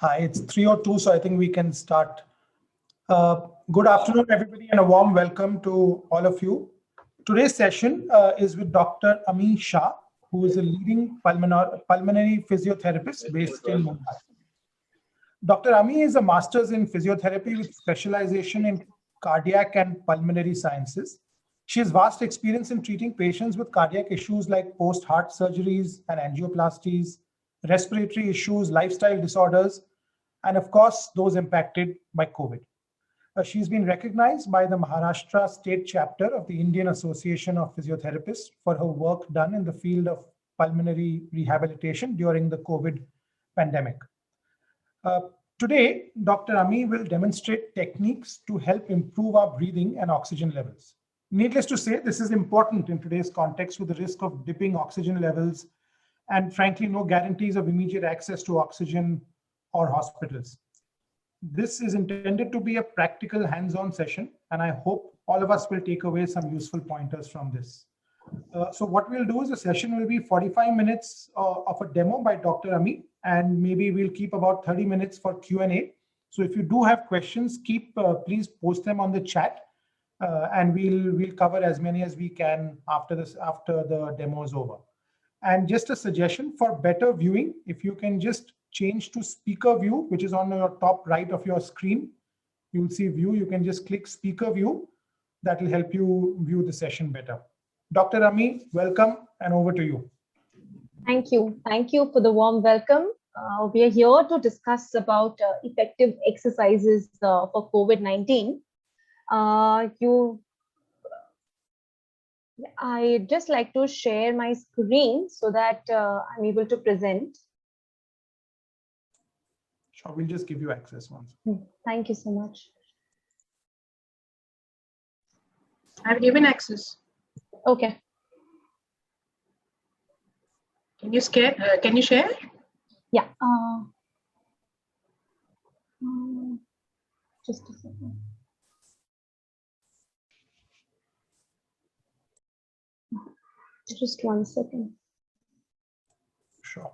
Hi, it's 3:02, so I think we can start. Good afternoon, everybody, and a warm welcome to all of you. Today's session is with Dr. Ami Shah, who is a leading pulmonary physiotherapist based in Mumbai. Dr. Ami is a master's in physiotherapy with specialization in cardiac and pulmonary sciences. She has vast experience in treating patients with cardiac issues like post-heart surgeries and angioplasties, respiratory issues, lifestyle disorders, and of course, those impacted by COVID. She's been recognized by the Maharashtra state chapter of the Indian Association of Physiotherapists for her work done in the field of pulmonary rehabilitation during the COVID pandemic. Today, Dr. Ami will demonstrate techniques to help improve our breathing and oxygen levels. Needless to say, this is important in today's context with the risk of dipping oxygen levels and frankly, no guarantees of immediate access to oxygen or hospitals. This is intended to be a practical hands-on session, and I hope all of us will take away some useful pointers from this. So what we'll do is the session will be 45 minutes of a demo by Dr. Ami, and maybe we'll keep about 30 minutes for Q&A. So if you do have questions, please post them on the chat, and we'll cover as many as we can after the demo is over. And just a suggestion for better viewing, if you can just change to speaker view, which is on your top right of your screen, you will see view. You can just click speaker view. That will help you view the session better. Dr. Ami, welcome, and over to you. Thank you. Thank you for the warm welcome. We are here to discuss about effective exercises for COVID-19. I just like to share my screen so that I'm able to present. Sure, we'll just give you access once. Thank you so much. I've given access. Okay. Can you share? Yeah. Just a second. Just 1 second. Sure.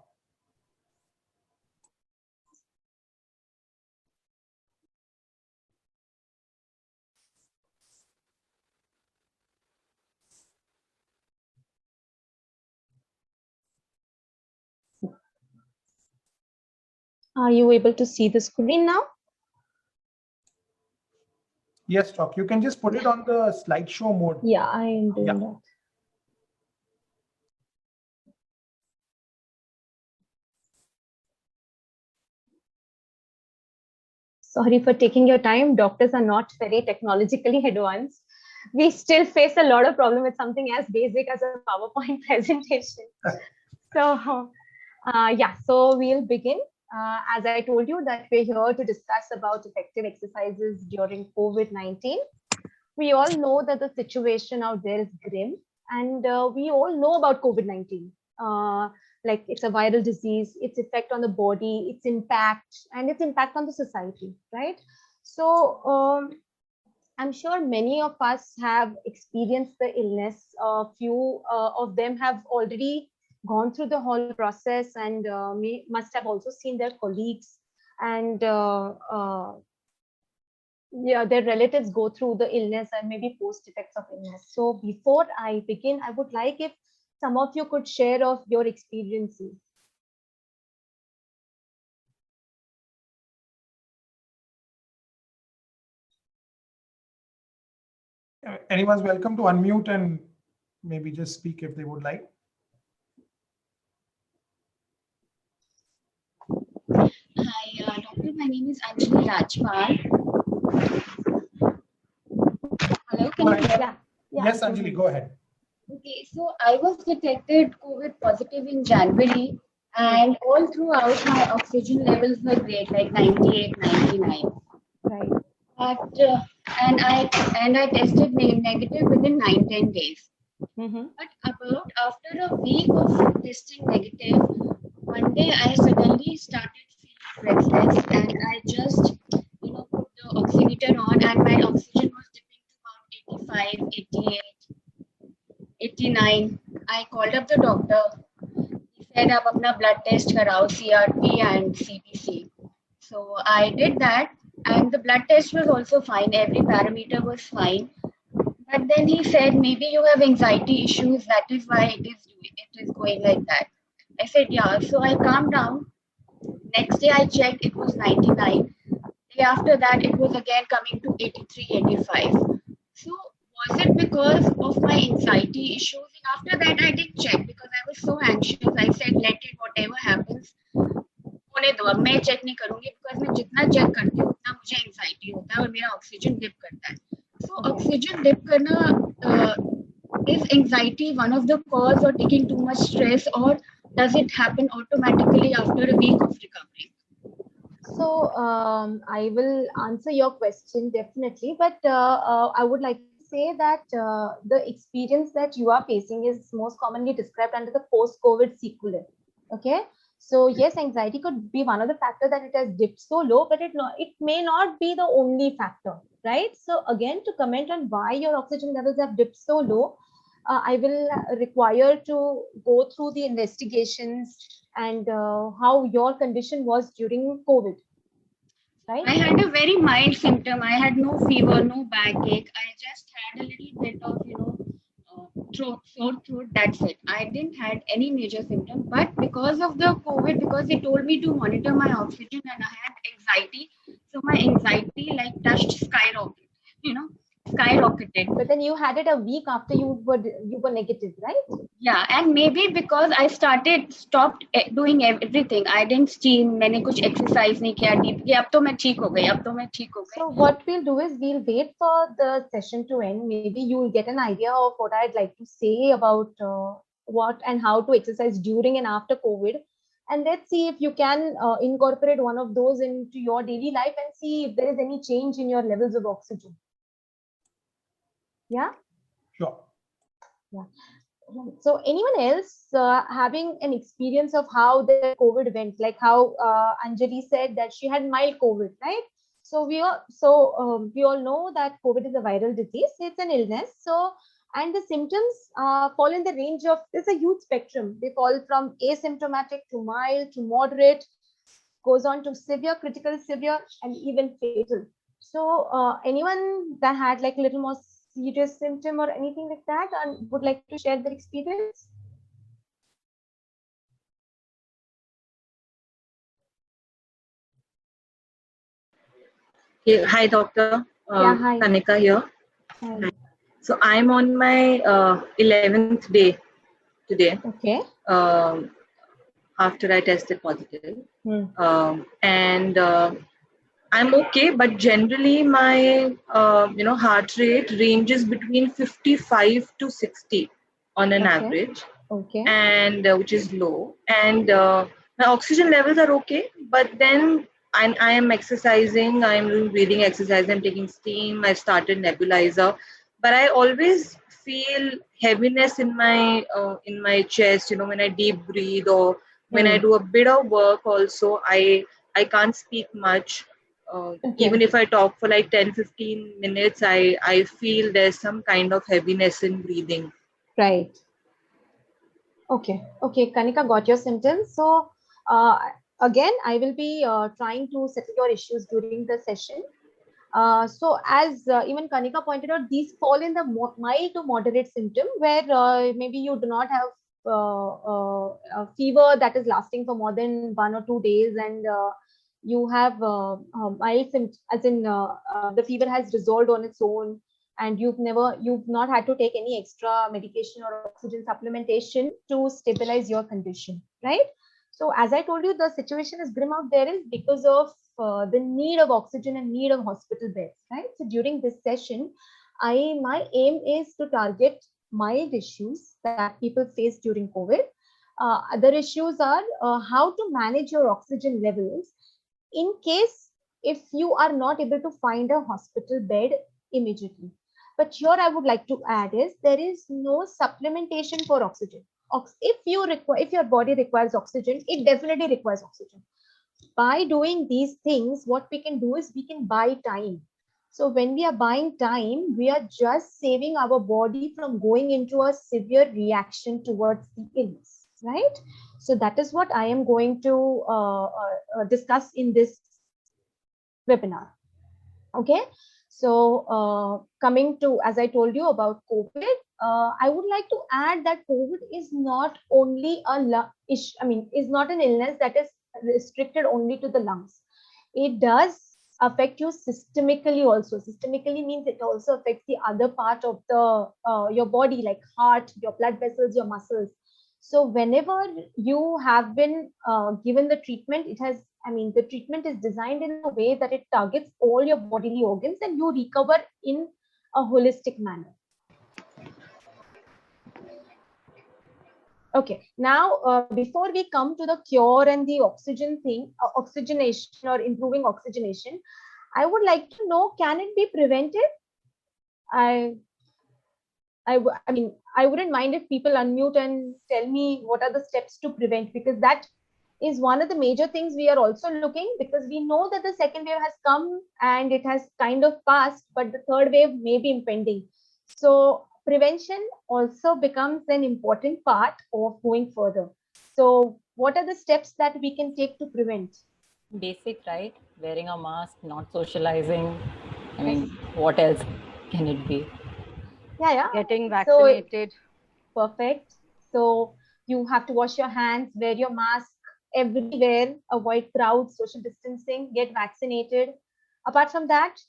Are you able to see the screen now? Yes, Doc. You can just put it on the slideshow mode. Yeah, I am doing that. Sorry for taking your time. Doctors are not very technologically advanced. We still face a lot of problem with something as basic as a PowerPoint presentation. So we'll begin. As I told you that we're here to discuss about effective exercises during COVID-19. We all know that the situation out there is grim, and we all know about COVID-19. Like it's a viral disease, its effect on the body, its impact, and its impact on the society, right? So I'm sure many of us have experienced the illness. A few of them have already gone through the whole process and must have also seen their colleagues and their relatives go through the illness and maybe post effects of illness. So before I begin, I would like if some of you could share of your experiences. Anyone's welcome to unmute and maybe just speak if they would like. Hi, doctor. My name is Anjali Rajpal. Hello, can you hear? Yeah. Yes, Anjali, go ahead. Okay, so I was detected COVID positive in January, and all throughout my oxygen levels were great, like 98, 99. Right. But and I tested negative within 9-10 days. But about after a week of testing negative, one day I suddenly started feeling breathless, and I just put the oximeter on, and my oxygen was dipping to about 85, 88, 89. I called up the doctor. He said, "आप अपना blood test कराओ, CRP and CBC." So I did that, and the blood test was also fine. Every parameter was fine. But then he said, maybe you have anxiety issues. That is why it is going like that. I said, yeah. So I calmed down. Next day I checked, it was 99. Day after that, it was again coming to 83, 85. So was it because of my anxiety issues? And after that, I did check because I was so anxious. I said, let it, whatever happens. होने दो, अब मैं check नहीं करूंगी because मैं जितना check करती हूँ उतना मुझे एंजाइटी होता है और मेरा ऑक्सीजन डिप करता है. So ऑक्सीजन डिप करना is anxiety one of the cause or taking too much stress, or does it happen automatically after a week of recovery? So I will answer your question definitely, but I would like to say that the experience that you are facing is most commonly described under the post-COVID sequelae. Okay, so yes, anxiety could be one of the factors that it has dipped so low, but it may not be the only factor, right? So again, to comment on why your oxygen levels have dipped so low, I will require to go through the investigations and how your condition was during COVID, right? I had a very mild symptom. I had no fever, no backache. I just had a little bit of, sore throat. That's it. I didn't had any major symptom. But because of the COVID, because they told me to monitor my oxygen and I had anxiety, so my anxiety like touched skyrocketed. Skyrocketed. But then you had it a week after you were negative, right? Yeah, and maybe because I stopped doing everything. I didn't steam. मैंने कुछ exercise नहीं किया deep. कि अब तो मैं ठीक हो गई. So what we'll do is we'll wait for the session to end. Maybe you'll get an idea of what I'd like to say about what and how to exercise during and after COVID. And let's see if you can incorporate one of those into your daily life and see if there is any change in your levels of oxygen. Yeah? Sure. Yeah. So anyone else having an experience of how the COVID went, like how Anjali said that she had mild COVID, right? So we all know that COVID is a viral disease. It's an illness. So, and the symptoms fall in the range of, there's a huge spectrum. They fall from asymptomatic to mild to moderate, goes on to severe, critical, severe, and even fatal. So anyone that had like a little more serious symptom or anything like that and would like to share their experience? Hi, doctor. Hi. Kanika here. Hi. So I'm on my 11th day today. Okay. After I tested positive. And I'm okay, but generally my heart rate ranges between 55 to 60 on an average. Okay. And which is low. And my oxygen levels are okay, but then I am exercising. I'm doing breathing exercise. I'm taking steam. I started nebulizer, but I always feel heaviness in my chest. When I deep breathe or when I do a bit of work. Also, I can't speak much. Even if I talk for like 10-15 minutes, I feel there's some kind of heaviness in breathing. Right. Okay. Kanika got your symptoms. So again, I will be trying to settle your issues during the session. So as even Kanika pointed out, these fall in the mild to moderate symptom where maybe you do not have a fever that is lasting for more than 1 or 2 days, and you have mild symptoms, as in the fever has resolved on its own, and you've not had to take any extra medication or oxygen supplementation to stabilize your condition, right? So as I told you, the situation is grim out there is because of the need of oxygen and need of hospital beds, right? So during this session, my aim is to target mild issues that people face during COVID. Other issues are how to manage your oxygen levels in case if you are not able to find a hospital bed immediately. But here I would like to add is there is no supplementation for oxygen. If your body requires oxygen, it definitely requires oxygen. By doing these things, what we can do is we can buy time. So when we are buying time, we are just saving our body from going into a severe reaction towards the illness, right? So that is what I am going to discuss in this webinar. Okay, so coming to, as I told you about COVID, I would like to add that COVID is not only is not an illness that is restricted only to the lungs. It does affect you systemically also. Systemically means it also affects the other part of the your body, like heart, your blood vessels, your muscles. So whenever you have been given the treatment, the treatment is designed in a way that it targets all your bodily organs and you recover in a holistic manner. Okay, now before we come to the cure and the oxygenation or improving oxygenation, I would like to know, can it be prevented? I wouldn't mind if people unmute and tell me what are the steps to prevent, because that is one of the major things we are also looking, because we know that the second wave has come and it has kind of passed, but the third wave may be impending. So prevention also becomes an important part of going further. So what are the steps that we can take to prevent? Basic, right? Wearing a mask, not socializing. I mean, what else can it be? Yeah. Getting vaccinated. So, perfect. So you have to wash your hands, wear your mask everywhere, avoid crowds, social distancing, get vaccinated. Apart from that,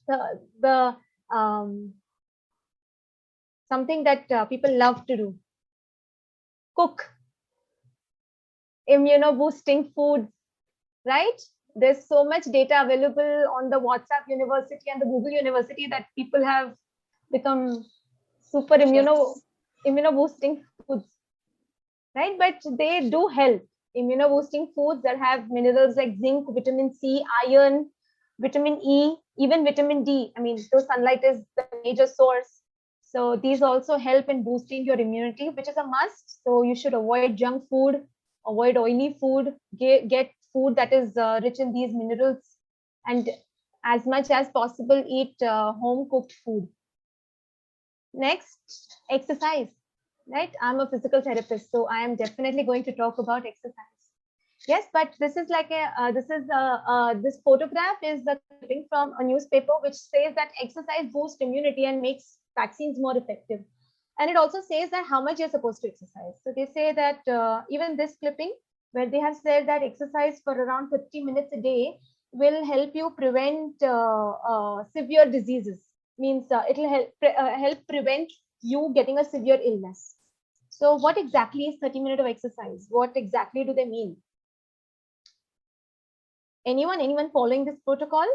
the something that people love to do, cook, immuno-boosting foods, right? There's so much data available on the WhatsApp University and the Google University that people have become super immuno-boosting foods, right? But they do help. Immuno-boosting foods that have minerals like zinc, vitamin C, iron, vitamin E, even vitamin D. I mean, though sunlight is the major source. So these also help in boosting your immunity, which is a must. So you should avoid junk food, avoid oily food, get food that is rich in these minerals, and as much as possible, eat home cooked food. Next, exercise, right? I'm a physical therapist, so I am definitely going to talk about exercise. Yes, but this is like this photograph is a clipping from a newspaper which says that exercise boosts immunity and makes vaccines more effective. And it also says that how much you're supposed to exercise. So they say that even this clipping, where they have said that exercise for around 30 minutes a day will help you prevent severe diseases. Means it will help prevent you getting a severe illness. So what exactly is 30 minutes of exercise? What exactly do they mean? Anyone following this protocol?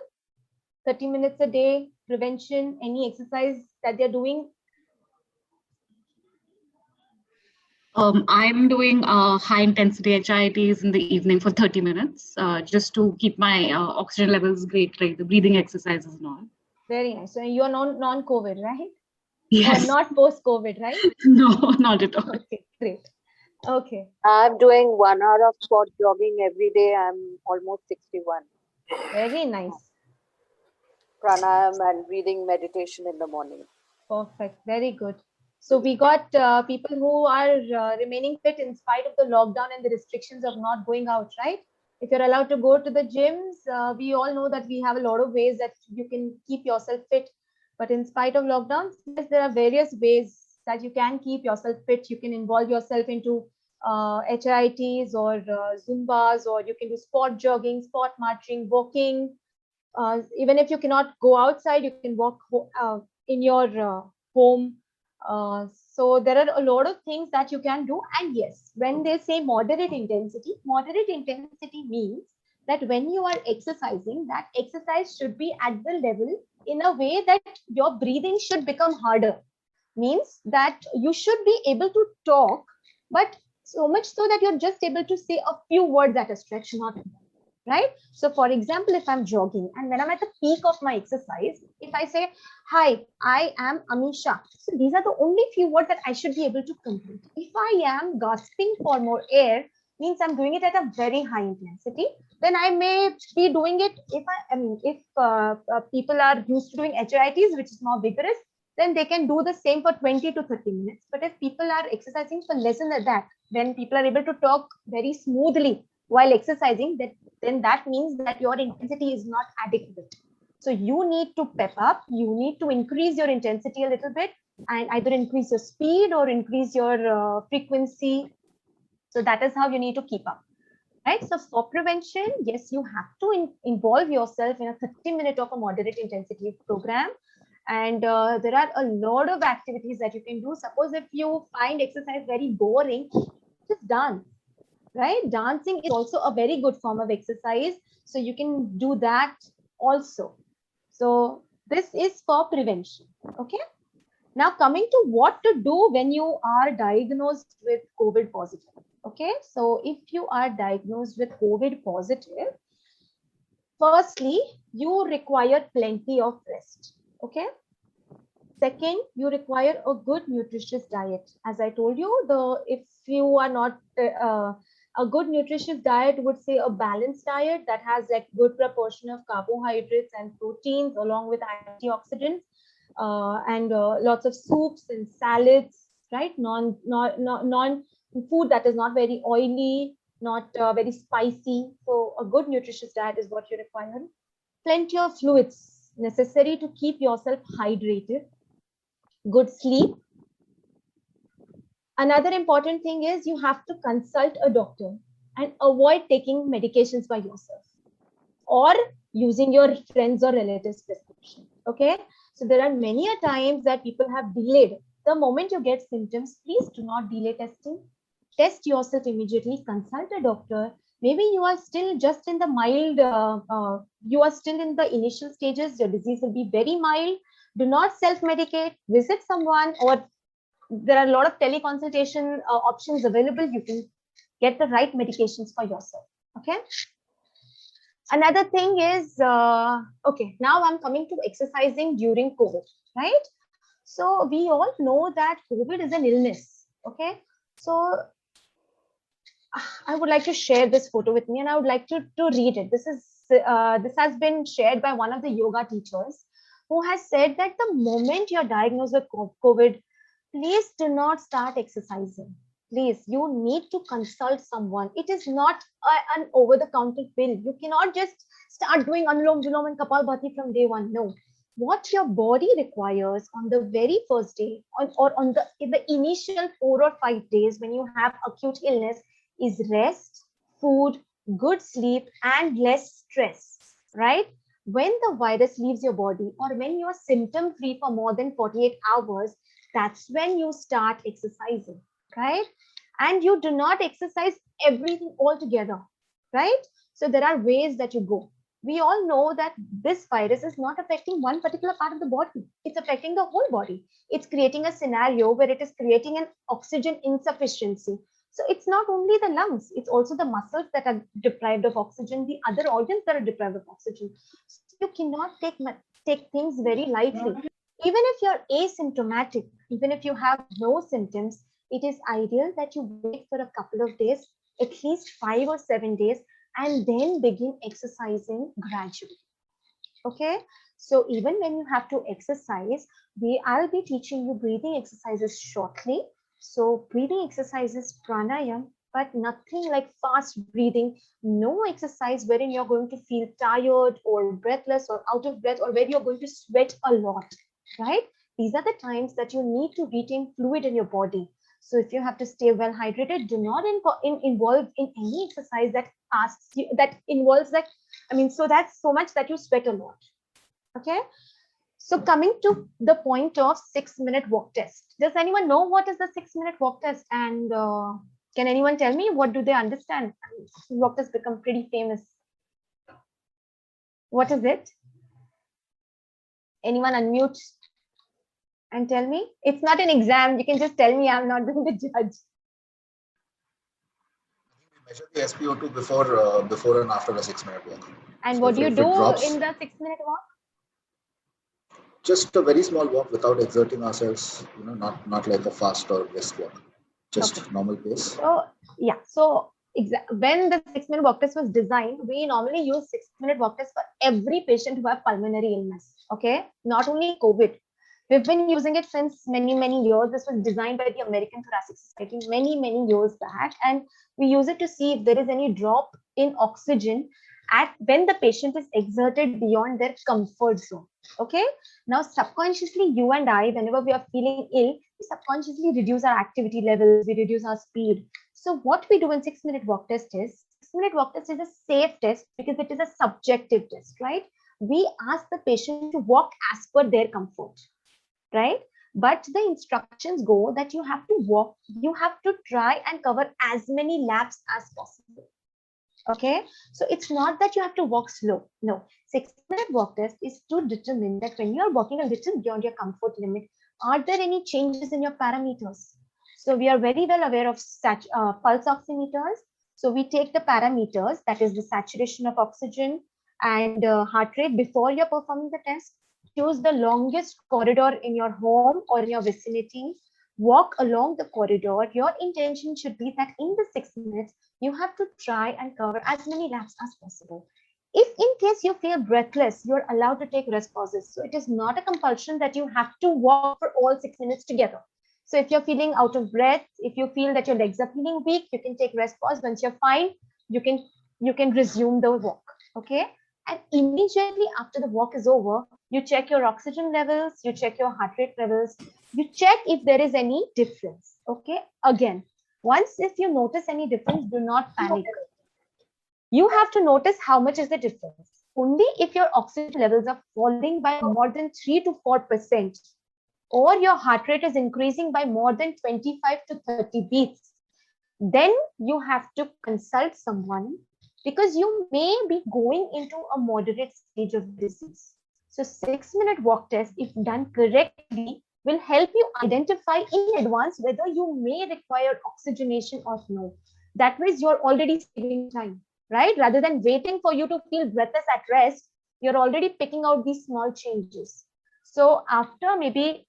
30 minutes a day, prevention, any exercise that they're doing? I'm doing high intensity HIITs in the evening for 30 minutes, just to keep my oxygen levels great, right? The breathing exercises and all. Very nice. So you're non-COVID, right? Yes. Or not post-COVID, right? No, not at all. Okay, great. Okay. I'm doing 1 hour of sport jogging every day. I'm almost 61. Very nice. Pranayam and breathing meditation in the morning. Perfect. Very good. So we got people who are remaining fit in spite of the lockdown and the restrictions of not going out, right? If you're allowed to go to the gyms, we all know that we have a lot of ways that you can keep yourself fit. But in spite of lockdowns, yes, there are various ways that you can keep yourself fit. You can involve yourself into HIITs or Zumbas, or you can do sport jogging, sport marching, walking. Even if you cannot go outside, you can walk in your home. So there are a lot of things that you can do. And yes, when they say moderate intensity means that when you are exercising, that exercise should be at the level in a way that your breathing should become harder. Means that you should be able to talk, but so much so that you're just able to say a few words at a stretch, not more. Right? So for example, if I'm jogging and when I'm at the peak of my exercise, if I say, hi, I am Amisha. So these are the only few words that I should be able to complete. If I am gasping for more air, means I'm doing it at a very high intensity, then I may be doing it. If people are used to doing HIITs, which is more vigorous, then they can do the same for 20 to 30 minutes. But if people are exercising for less than that, then people are able to talk very smoothly while exercising, then that means that your intensity is not adequate. So you need to pep up, you need to increase your intensity a little bit and either increase your speed or increase your frequency. So that is how you need to keep up, right? So for prevention, yes, you have to involve yourself in a 30-minute of a moderate intensity program. And there are a lot of activities that you can do. Suppose if you find exercise very boring, just dance, right? Dancing is also a very good form of exercise. So you can do that also. So this is for prevention, okay? Now coming to what to do when you are diagnosed with COVID positive, okay? So if you are diagnosed with COVID positive, firstly, you require plenty of rest, okay? Second, you require a good nutritious diet. As I told you, if you are not a good nutritious diet would say a balanced diet that has like good proportion of carbohydrates and proteins along with antioxidants and lots of soups and salads, right? Non food that is not very oily, not very spicy. So a good nutritious diet is what you require. Plenty of fluids necessary to keep yourself hydrated. Good sleep. Another important thing is you have to consult a doctor and avoid taking medications by yourself or using your friends or relatives' prescription. Okay, so there are many a times that people have delayed. The moment you get symptoms, please do not delay testing. Test yourself immediately. Consult a doctor. Maybe you are still just in the mild. You are still in the initial stages. Your disease will be very mild. Do not self-medicate. Visit someone, or there are a lot of teleconsultation options available. You can get the right medications for yourself. Okay. Another thing is, okay, now I'm coming to exercising during COVID, right? So we all know that COVID is an illness. Okay. So I would like to share this photo with me and I would like to read it. This has been shared by one of the yoga teachers who has said that the moment you're diagnosed with COVID, please do not start exercising. Please, you need to consult someone. It is not an over-the-counter pill. You cannot just start doing Anulom Vilom and Kapalbhati from day one. No. What your body requires on the very first day or in the initial 4 or 5 days when you have acute illness is rest, food, good sleep, and less stress, right? When the virus leaves your body or when you are symptom-free for more than 48 hours, that's when you start exercising, right? And you do not exercise everything altogether, right? So there are ways that you go. We all know that this virus is not affecting one particular part of the body. It's affecting the whole body. It's creating a scenario where it is creating an oxygen insufficiency. So it's not only the lungs, it's also the muscles that are deprived of oxygen, the other organs that are deprived of oxygen. So you cannot take things very lightly. Even if you're asymptomatic, even if you have no symptoms, it is ideal that you wait for a couple of days, at least 5 or 7 days, and then begin exercising gradually. Okay, so even when you have to exercise, I'll be teaching you breathing exercises shortly. So breathing exercises, pranayam, but nothing like fast breathing, no exercise wherein you're going to feel tired or breathless or out of breath or where you're going to sweat a lot, right? These are the times that you need to retain fluid in your body. So if you have to stay well hydrated, do not involve in any exercise that involves that, so that's so much that you sweat a lot. Okay. So coming to the point of 6-minute walk test. Does anyone know what is the 6-minute walk test? And can anyone tell me what do they understand? Walk test become pretty famous. What is it? Anyone unmute and tell me? It's not an exam. You can just tell me. I'm not going to judge. We measure the SpO2 before and after a 6-minute walk. And so what do you do in the 6-minute walk? Just a very small walk without exerting ourselves, not like a fast or brisk walk, just normal pace. So yeah, so when the 6-minute walk test was designed, we normally use 6-minute walk test for every patient who have pulmonary illness. Okay, not only COVID. We've been using it since many years. This was designed by the American Thoracic Society many years back, and we use it to see if there is any drop in oxygen when the patient is exerted beyond their comfort zone. Okay. Now, subconsciously, you and I, whenever we are feeling ill, we subconsciously reduce our activity levels, we reduce our speed. So what we do in 6-minute walk test is, 6-minute walk test is a safe test because it is a subjective test, right? We ask the patient to walk as per their comfort, right? But the instructions go that you have to walk, you have to try and cover as many laps as possible. Okay, so it's not that you have to walk slow. No, 6-minute walk test is to determine that when you are walking a little beyond your comfort limit, are there any changes in your parameters? So we are very well aware of pulse oximeters. So we take the parameters, that is the saturation of oxygen and heart rate before you're performing the test. Choose the longest corridor in your home or in your vicinity. Walk along the corridor. Your intention should be that in the 6 minutes, you have to try and cover as many laps as possible. If in case you feel breathless, you're allowed to take rest pauses. So it is not a compulsion that you have to walk for all 6 minutes together. So if you're feeling out of breath, if you feel that your legs are feeling weak, you can take rest pause. Once you're fine, you can resume the walk. Okay. And immediately after the walk is over, you check your oxygen levels, you check your heart rate levels, you check if there is any difference. Okay. Again, once if you notice any difference, do not panic. You have to notice how much is the difference. Only if your oxygen levels are falling by more than 3 to 4%, or your heart rate is increasing by more than 25 to 30 beats, then you have to consult someone, because you may be going into a moderate stage of disease. So 6-minute walk test, if done correctly, will help you identify in advance whether you may require oxygenation or no. That means you're already saving time, right? Rather than waiting for you to feel breathless at rest, you're already picking out these small changes. So after maybe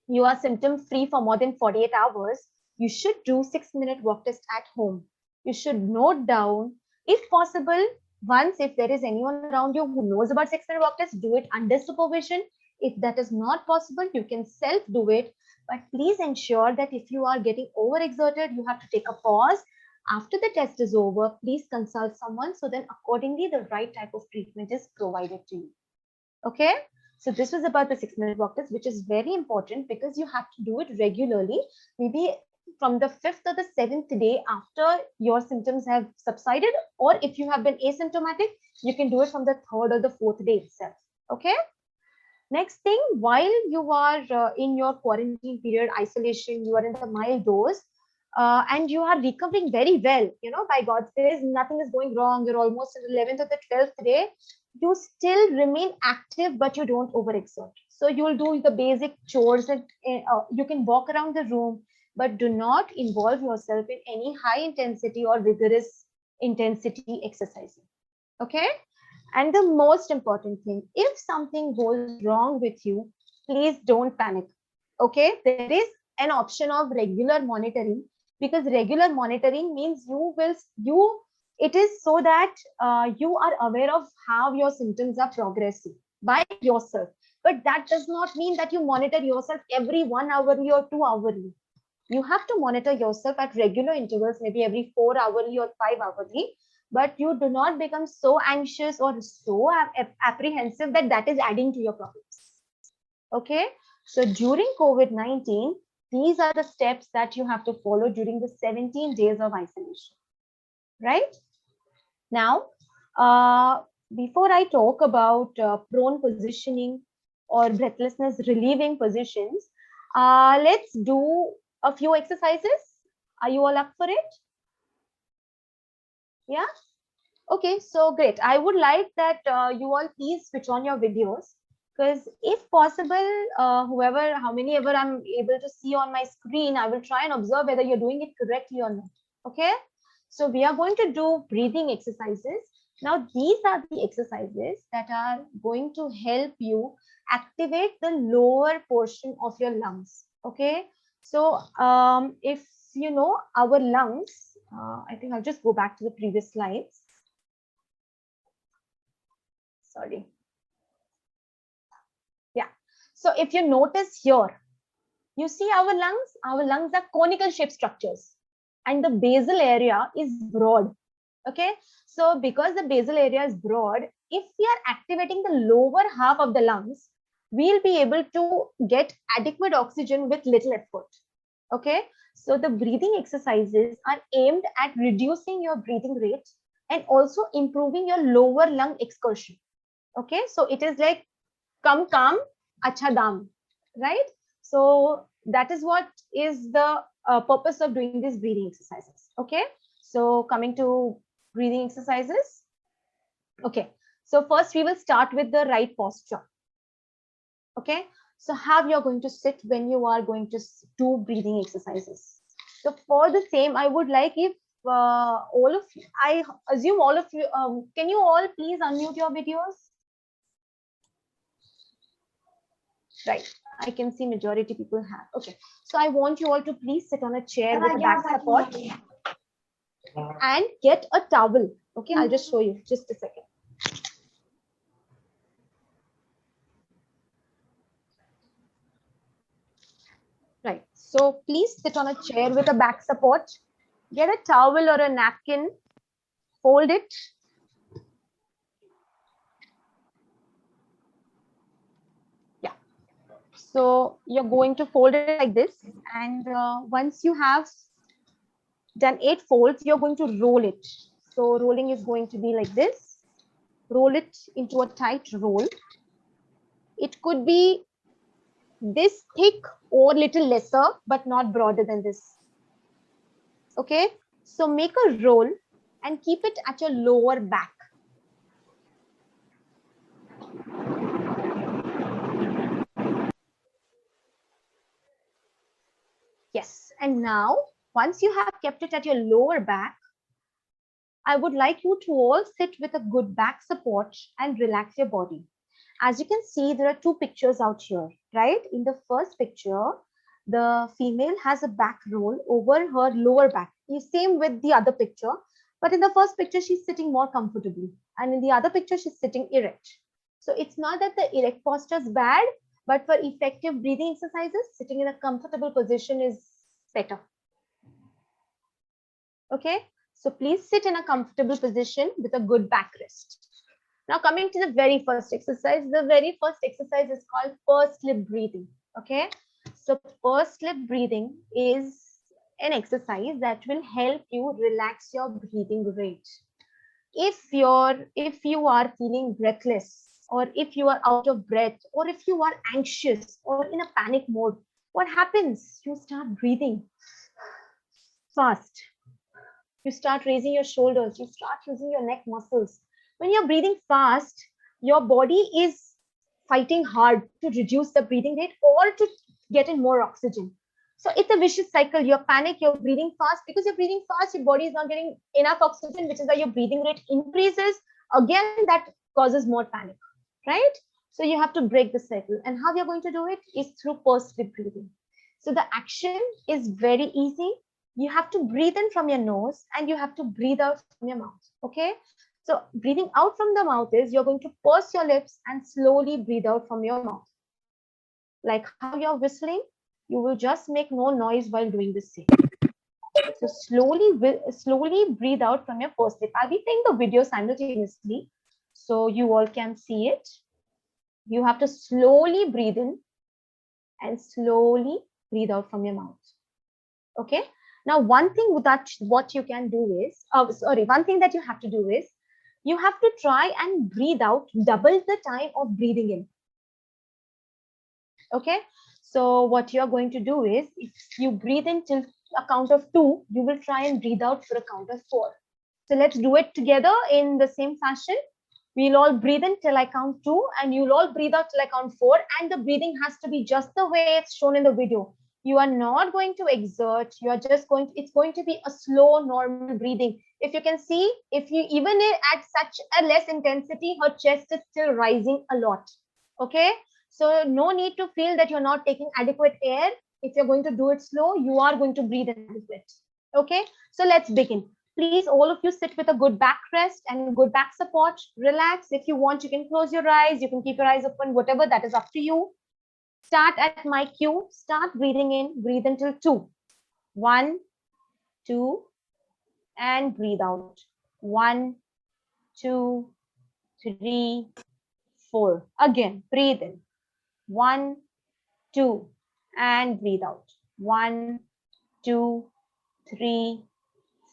you are symptom free for more than 48 hours, you should do 6-minute walk test at home. You should note down, if possible, once if there is anyone around you who knows about 6-minute walk test, do it under supervision. If that is not possible, you can self do it. But please ensure that if you are getting overexerted, you have to take a pause. After the test is over, please consult someone, so then accordingly the right type of treatment is provided to you. Okay. So this was about the 6-minute walk test, which is very important because you have to do it regularly. Maybe from the 5th or the 7th day after your symptoms have subsided, or if you have been asymptomatic, you can do it from the 3rd or the 4th day itself. Okay. Next thing, while you are in your quarantine period, isolation, you are in the mild dose, and you are recovering very well, by God's grace, nothing is going wrong. You're almost in the 11th or the 12th day. You still remain active, but you don't overexert. So you'll do the basic chores and you can walk around the room, but do not involve yourself in any high intensity or vigorous intensity exercising. Okay. And the most important thing, if something goes wrong with you, please don't panic. Okay. There is an option of regular monitoring, because regular monitoring means it is so that you are aware of how your symptoms are progressing by yourself. But that does not mean that you monitor yourself every 1 hourly or 2 hourly. You have to monitor yourself at regular intervals, maybe every 4 hourly or 5 hourly. But you do not become so anxious or so apprehensive that is adding to your problems. Okay. So during COVID-19, these are the steps that you have to follow during the 17 days of isolation. Right? Now, before I talk about prone positioning or breathlessness relieving positions, let's do a few exercises. Are you all up for it? Yeah? Okay, so great. I would like that you all please switch on your videos, because if possible, how many ever I'm able to see on my screen, I will try and observe whether you're doing it correctly or not. Okay? So we are going to do breathing exercises. Now, these are the exercises that are going to help you activate the lower portion of your lungs. Okay. So if you know our lungs, I think I'll just go back to the previous slides. Sorry. Yeah. So if you notice here, you see our lungs are conical shaped structures, and the basal area is broad. Okay, so because the basal area is broad, if we are activating the lower half of the lungs, we'll be able to get adequate oxygen with little effort. Okay, so the breathing exercises are aimed at reducing your breathing rate and also improving your lower lung excursion. Okay, so it is like come calm, acha dam, right? So that is what is the purpose of doing these breathing exercises. Okay, so coming to breathing exercises. Okay, so first we will start with the right posture. Okay, so how you're going to sit when you are going to do breathing exercises. So for the same, I would like if all of you, I assume all of you, can you all please unmute your videos? Right, I can see majority people have. Okay, so I want you all to please sit on a chair with a back support and get a towel. Okay, I'll just show you just a second. Right, so please sit on a chair with a back support. Get a towel or a napkin, fold it. Yeah, so you're going to fold it like this, and once you have done 8 folds, you're going to roll it. So rolling is going to be like this. Roll it into a tight roll. It could be this thick or little lesser, but not broader than this. Okay, so make a roll and keep it at your lower back. Yes, and now once you have kept it at your lower back, I would like you to all sit with a good back support and relax your body. As you can see, there are 2 pictures out here, right? In the first picture, the female has a back roll over her lower back. Same with the other picture, but in the first picture, she's sitting more comfortably. And in the other picture, she's sitting erect. So it's not that the erect posture is bad, but for effective breathing exercises, sitting in a comfortable position is better. Okay, so please sit in a comfortable position with a good back rest. Now coming to the very first exercise, is called pursed lip breathing. Okay, so pursed lip breathing is an exercise that will help you relax your breathing rate. If you are feeling breathless, or if you are out of breath, or if you are anxious or in a panic mode, what happens? You start breathing fast. You start raising your shoulders, you start using your neck muscles. When you're breathing fast, your body is fighting hard to reduce the breathing rate or to get in more oxygen. So it's a vicious cycle. You're panic, you're breathing fast. Because you're breathing fast, your body is not getting enough oxygen, which is why your breathing rate increases. Again, that causes more panic, right? So you have to break the cycle. And how you're going to do it is through pursed lip breathing. So the action is very easy. You have to breathe in from your nose and you have to breathe out from your mouth. Okay, so breathing out from the mouth is you're going to purse your lips and slowly breathe out from your mouth. Like how you're whistling, you will just make no noise while doing the same. So slowly breathe out from your pursed lip. I'll be playing the video simultaneously so you all can see it. You have to slowly breathe in and slowly breathe out from your mouth. Okay. Now, one thing that what you can do is, one thing that you have to do is, you have to try and breathe out double the time of breathing in. Okay. So what you're going to do is, if you breathe in till a count of 2, you will try and breathe out for a count of 4. So let's do it together in the same fashion. We'll all breathe in till I count 2 and you'll all breathe out till I count 4. And the breathing has to be just the way it's shown in the video. You are not going to exert. You are just going to, it's going to be a slow, normal breathing. If you can see, if you even at such a less intensity, her chest is still rising a lot. Okay. So no need to feel that you're not taking adequate air. If you're going to do it slow, you are going to breathe adequate. Okay. So let's begin. Please, all of you sit with a good back rest and good back support. Relax. If you want, you can close your eyes. You can keep your eyes open, whatever, that is up to you. Start at my cue. Start breathing in. Breathe until 2. 1, 2, and breathe out. 1, 2, 3, 4. Again, breathe in. 1, 2, and breathe out. 1, 2, 3,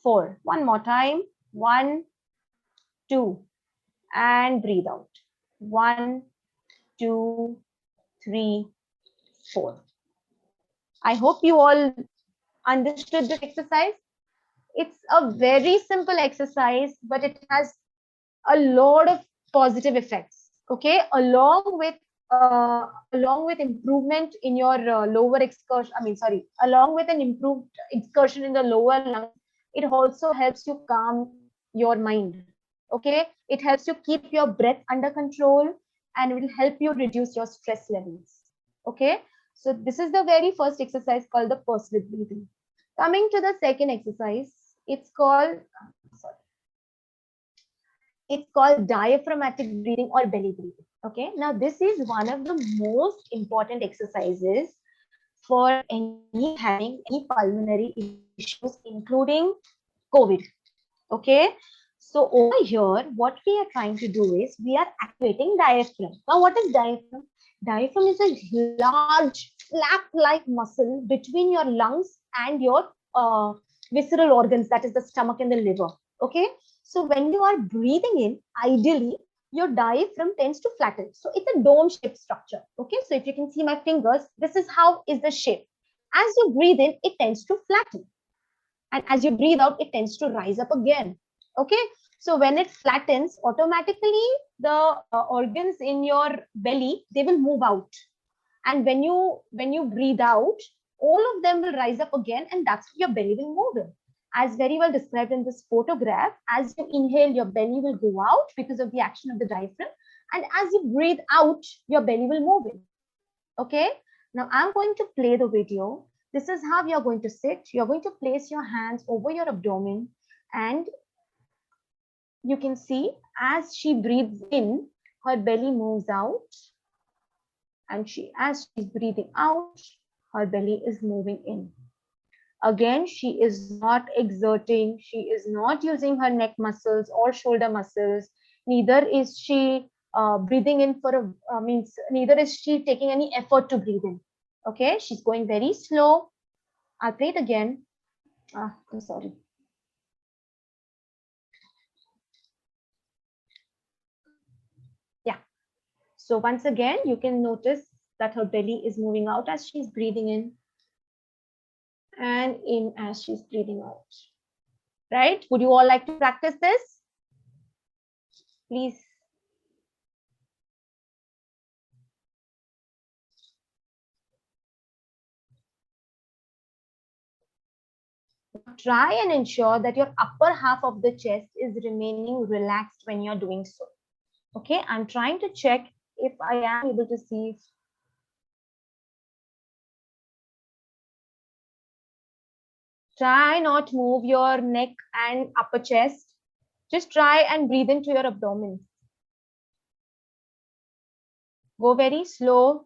4. One more time. 1, 2, and breathe out. 1, 2, 3, 4. I hope you all understood this exercise. It's a very simple exercise, but it has a lot of positive effects. Okay, along with improvement in your lower excursion. Along with an improved excursion in the lower lungs, it also helps you calm your mind. Okay, it helps you keep your breath under control, and it will help you reduce your stress levels. Okay, so this is the very first exercise called the pursed lip breathing. Coming to the second exercise, it's called diaphragmatic breathing or belly breathing. Okay, now this is one of the most important exercises for any having any pulmonary issues, including COVID. Okay, so over here, what we are trying to do is we are activating diaphragm. Now, what is diaphragm? Diaphragm is a large flap-like muscle between your lungs and your visceral organs, that is the stomach and the liver. Okay, so when you are breathing in, ideally your diaphragm tends to flatten. So it's a dome-shaped structure. Okay, so if you can see my fingers, this is how is the shape. As you breathe in, it tends to flatten, and as you breathe out, it tends to rise up again. Okay, so when it flattens, automatically the organs in your belly, they will move out, and when you breathe out, all of them will rise up again, and that's how your belly will move in. As very well described in this photograph, as you inhale, your belly will go out because of the action of the diaphragm, and as you breathe out, your belly will move in. Okay, now I'm going to play the video. This is how you're going to sit. You're going to place your hands over your abdomen, and you can see as she breathes in, her belly moves out, and as she's breathing out, her belly is moving in. Again, she is not exerting, she is not using her neck muscles or shoulder muscles, neither is she breathing in neither is she taking any effort to breathe in. Okay, she's going very slow. I'll play it again. I'm sorry. Yeah. So once again, you can notice that her belly is moving out as she's breathing in, and in as she's breathing out. Right? Would you all like to practice this? Please. Try and ensure that your upper half of the chest is remaining relaxed when you're doing so. Okay, I'm trying to check if I am able to see. Try not move your neck and upper chest. Just try and breathe into your abdomen. Go very slow.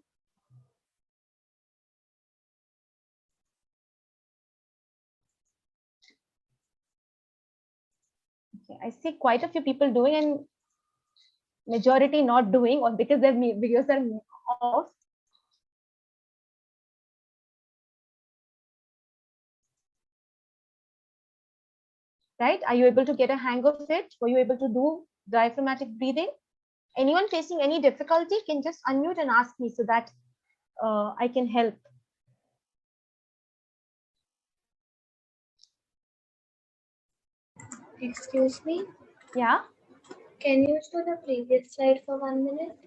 Okay, I see quite a few people doing and majority not doing, or because they're off. Right? Are you able to get a hang of it? Were you able to do diaphragmatic breathing? Anyone facing any difficulty can just unmute and ask me so that I can help. Excuse me? Yeah? Can you show the previous slide for 1 minute?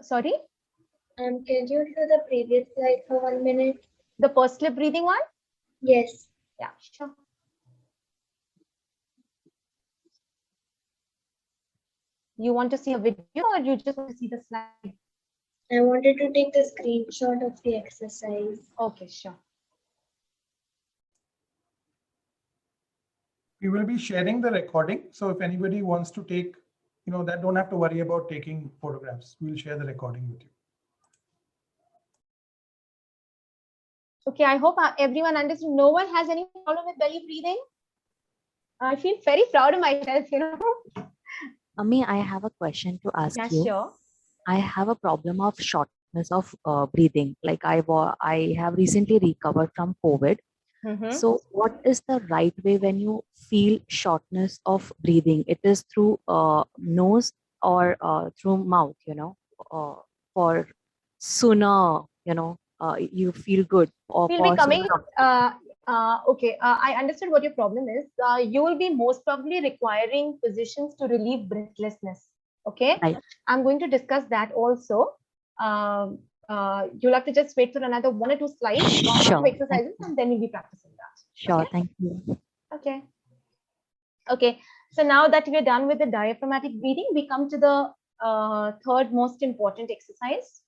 Sorry? Can you show the previous slide for 1 minute? The pursed lip breathing one? Yes. Yeah, sure. You want to see a video or you just want to see the slide? I wanted to take the screenshot of the exercise. Okay, sure. We will be sharing the recording. So if anybody wants to take, that don't have to worry about taking photographs. We'll share the recording with you. Okay, I hope everyone understood. No one has any problem with belly breathing? I feel very proud of myself, Ami, I have a question to ask Yeah, you. sure. I have a problem of shortness of breathing. Like I have recently recovered from COVID. So what is the right way when you feel shortness of breathing? It is through nose or through mouth, for sooner, you feel good or We'll be for sooner. coming. Okay, I understood what your problem is. You will be most probably requiring positions to relieve breathlessness. Okay, Right. I'm going to discuss that also. You'll have to just wait for another 1 or 2 slides Sure. of exercises, and then we'll be practicing that. Sure, Okay? thank you. Okay. Okay. So now that we're done with the diaphragmatic breathing, we come to the third most important exercise.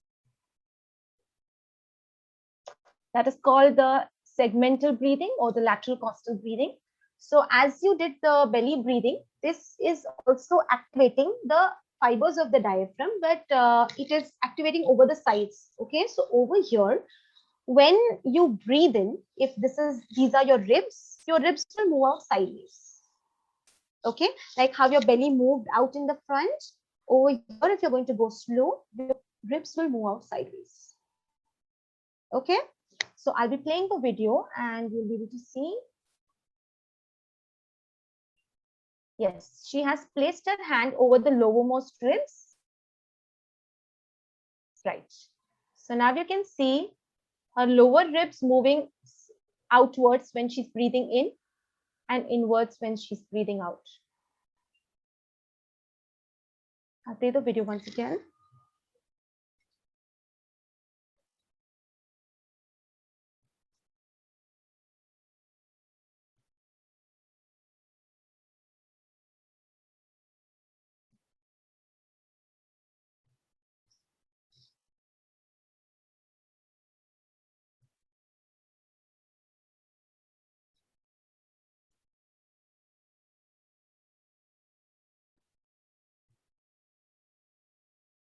That is called the segmental breathing or the lateral costal breathing. So as you did the belly breathing, this is also activating the fibers of the diaphragm, but it is activating over the sides. Okay, so over here, when you breathe in, if these are your ribs will move out sideways. Okay, like how your belly moved out in the front. Over here, if you're going to go slow, your ribs will move out sideways. Okay. So I'll be playing the video and you'll be able to see. Yes, she has placed her hand over the lowermost ribs. Right. So now you can see her lower ribs moving outwards when she's breathing in and inwards when she's breathing out. I'll play the video once again.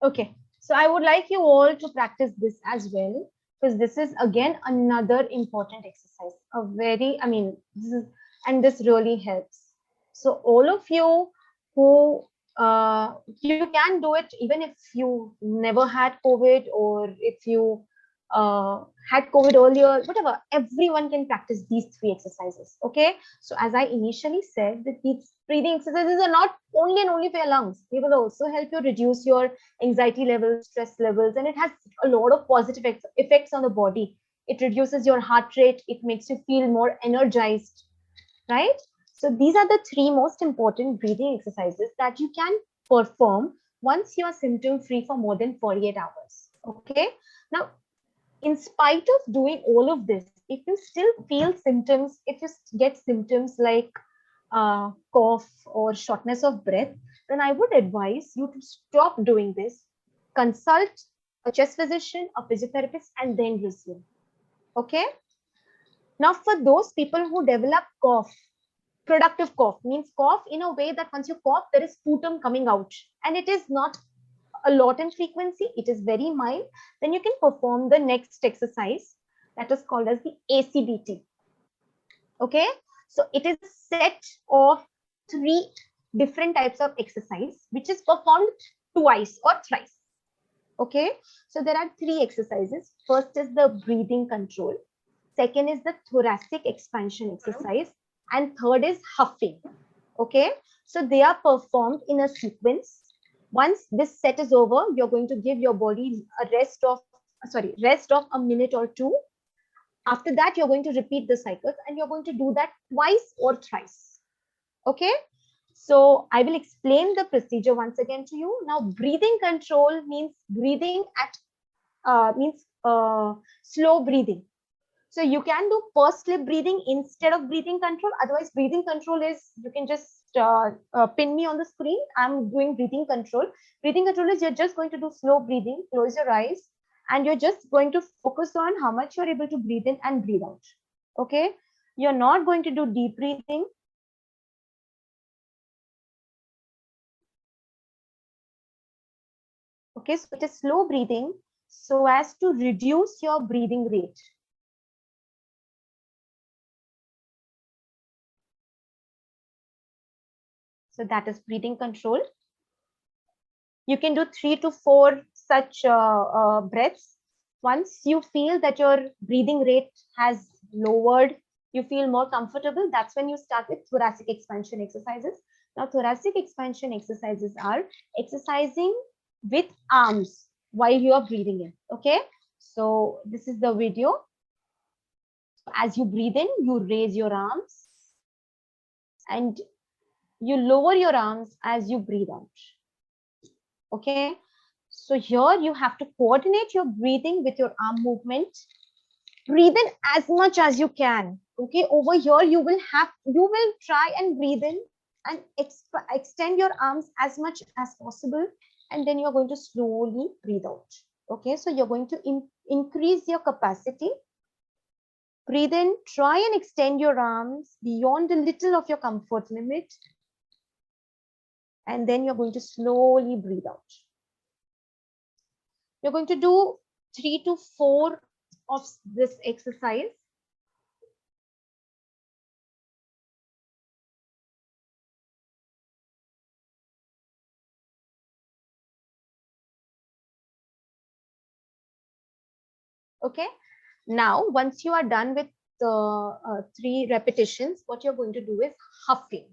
Okay, so I would like you all to practice this as well, because this is again another important exercise. This really helps. So all of you who you can do it even if you never had COVID or if you had COVID earlier, whatever, everyone can practice these 3 exercises. Okay, so as I initially said, that these breathing exercises are not only and only for your lungs. They will also help you reduce your anxiety levels, stress levels, and it has a lot of positive effects on the body. It reduces your heart rate. It makes you feel more energized, right? So these are the 3 most important breathing exercises that you can perform once you are symptom free for more than 48 hours. Okay. Now, in spite of doing all of this, if you still feel symptoms, if you get symptoms like cough or shortness of breath, then I would advise you to stop doing this, consult a chest physician, a physiotherapist, and then resume. Okay. Now, for those people who develop cough, productive cough means cough in a way that once you cough, there is sputum coming out, and it is not a lot in frequency, it is very mild, then you can perform the next exercise that is called as the ACBT. Okay, so it is a set of 3 different types of exercise which is performed twice or thrice. Okay, so there are 3 exercises. First is the breathing control, second is the thoracic expansion exercise, and third is huffing. Okay, so they are performed in a sequence. Once this set is over, you're going to give your body a rest of a minute or 2. After that, you're going to repeat the cycles and you're going to do that twice or thrice. Okay, so I will explain the procedure once again to you. Now, breathing control means breathing at slow breathing. So you can do pursed lip breathing instead of breathing control. Otherwise, breathing control is, you can just pin me on the screen. I'm doing breathing control. Breathing control is you're just going to do slow breathing, close your eyes, and you're just going to focus on how much you're able to breathe in and breathe out. Okay, you're not going to do deep breathing. Okay, so it is slow breathing so as to reduce your breathing rate. So that is breathing control. You can do 3 to 4 such breaths. Once you feel that your breathing rate has lowered, you feel more comfortable, that's when you start with thoracic expansion exercises. Now, thoracic expansion exercises are exercising with arms while you are breathing in. Okay, so this is the video. As you breathe in, you raise your arms and you lower your arms as you breathe out. Okay, so here you have to coordinate your breathing with your arm movement. Breathe in as much as you can. Okay, over here you will try and breathe in and extend your arms as much as possible, and then you're going to slowly breathe out. Okay, so you're going to increase your capacity. Breathe in, try and extend your arms beyond a little of your comfort limit, and then you're going to slowly breathe out. You're going to do 3 to 4 of this exercise. Okay, now once you are done with the 3 repetitions, what you're going to do is huffing.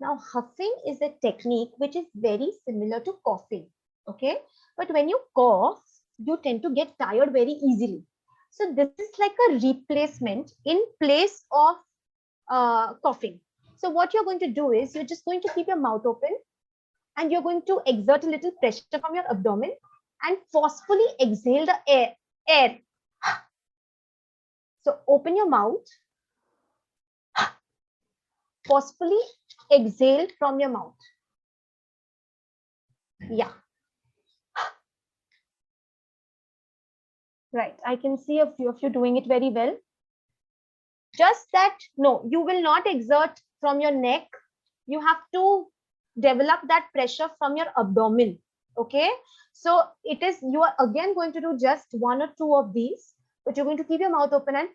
Now, huffing is a technique which is very similar to coughing. Okay, but when you cough, you tend to get tired very easily. So this is like a replacement in place of coughing. So what you're going to do is you're just going to keep your mouth open and you're going to exert a little pressure from your abdomen and forcefully exhale the air. So open your mouth, forcefully exhale from your mouth. Yeah. Right, I can see a few of you doing it very well. Just that, no, you will not exert from your neck. You have to develop that pressure from your abdomen. Okay, so it is, you are again going to do just 1 or 2 of these, but you're going to keep your mouth open and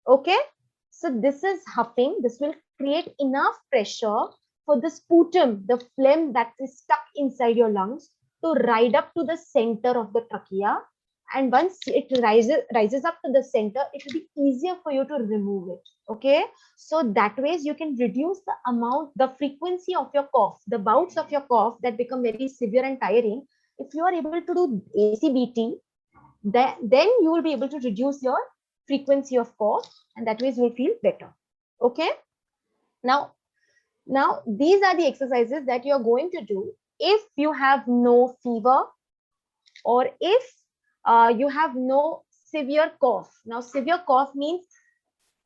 okay, so this is huffing. This will create enough pressure for the sputum, the phlegm that is stuck inside your lungs, to ride up to the center of the trachea. And once it rises up to the center, it will be easier for you to remove it. Okay, so that ways you can reduce the amount, the frequency of your cough, the bouts of your cough that become very severe and tiring. If you are able to do ACBT, then you will be able to reduce your frequency of cough, and that ways you will feel better. Okay, now these are the exercises that you are going to do if you have no fever or if you have no severe cough. Now, severe cough means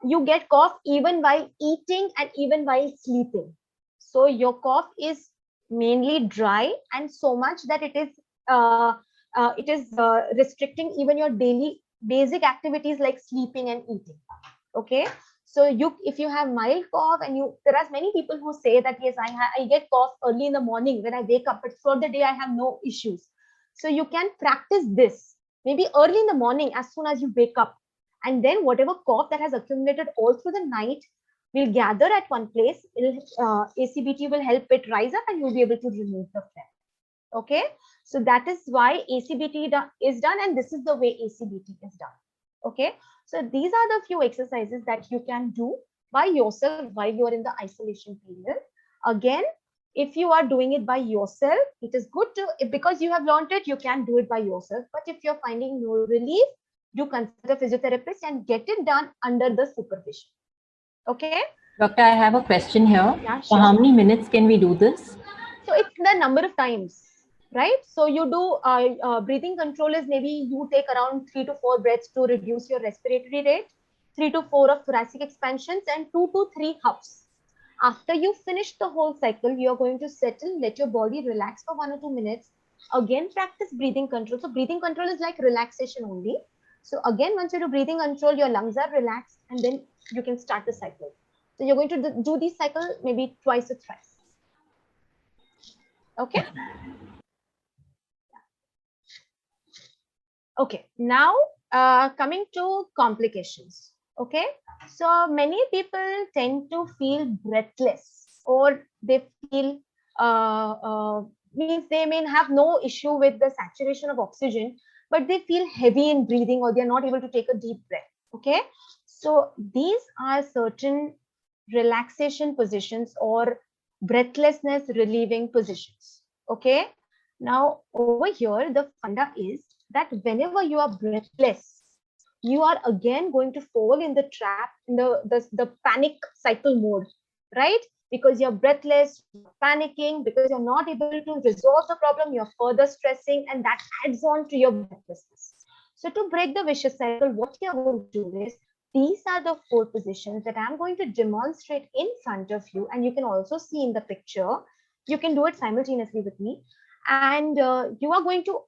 you get cough even while eating and even while sleeping. So your cough is mainly dry and so much that it is restricting even your daily basic activities like sleeping and eating. Okay, so if you have mild cough and there are many people who say that yes, I get cough early in the morning when I wake up, but throughout the day I have no issues. So you can practice this maybe early in the morning as soon as you wake up, and then whatever cough that has accumulated all through the night will gather at one place. ACBT will help it rise up and you'll be able to remove the phlegm. Okay, so that is why ACBT is done, and this is the way ACBT is done. Okay, so these are the few exercises that you can do by yourself while you are in the isolation period. Again, if you are doing it by yourself, it is good to, because you have learned it, you can do it by yourself. But if you're finding no relief, do consult a physiotherapist and get it done under the supervision. Okay, Doctor, I have a question here. Yeah, For how many minutes can we do this? So it's the number of times, right? So you do breathing control is maybe you take around 3 to 4 breaths to reduce your respiratory rate, 3 to 4 of thoracic expansions, and 2 to 3 huffs. After you finish the whole cycle, you are going to settle, let your body relax for 1 or 2 minutes. Again, practice breathing control. So breathing control is like relaxation only. So again, once you do breathing control, your lungs are relaxed, and then you can start the cycle. So you're going to do this cycle maybe twice or thrice. Okay. Okay. Now coming to complications. Okay, so many people tend to feel breathless, or they feel means they may have no issue with the saturation of oxygen, but they feel heavy in breathing, or they're not able to take a deep breath. Okay, so these are certain relaxation positions or breathlessness relieving positions. Okay, now over here the funda is that whenever you are breathless, you are again going to fall in the trap, in the panic cycle mode, right? Because you're breathless, you're panicking, because you're not able to resolve the problem, you're further stressing, and that adds on to your breathlessness. So to break the vicious cycle, what you're going to do is, these are the 4 positions that I'm going to demonstrate in front of you, and you can also see in the picture. You can do it simultaneously with me, and you are going to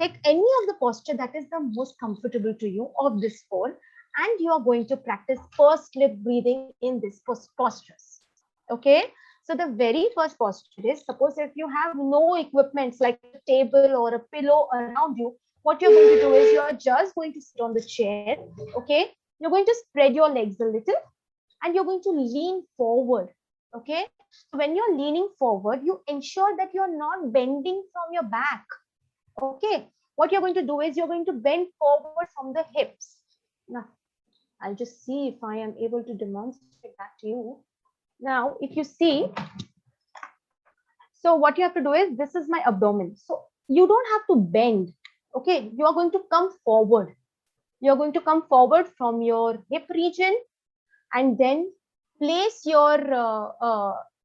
take any of the posture that is the most comfortable to you of this 4, and you are going to practice pursed lip breathing in this postures. Okay, so the very first posture is, suppose if you have no equipments like a table or a pillow around you, what you're going to do is you are just going to sit on the chair. Okay, you're going to spread your legs a little, and you're going to lean forward. Okay, so when you're leaning forward, you ensure that you're not bending from your back. Okay, what you're going to do is you're going to bend forward from the hips. Now, I'll just see if I am able to demonstrate that to you. Now, if you see, so what you have to do is, this is my abdomen. So you don't have to bend. Okay, you are going to come forward. You're going to come forward from your hip region, and then place your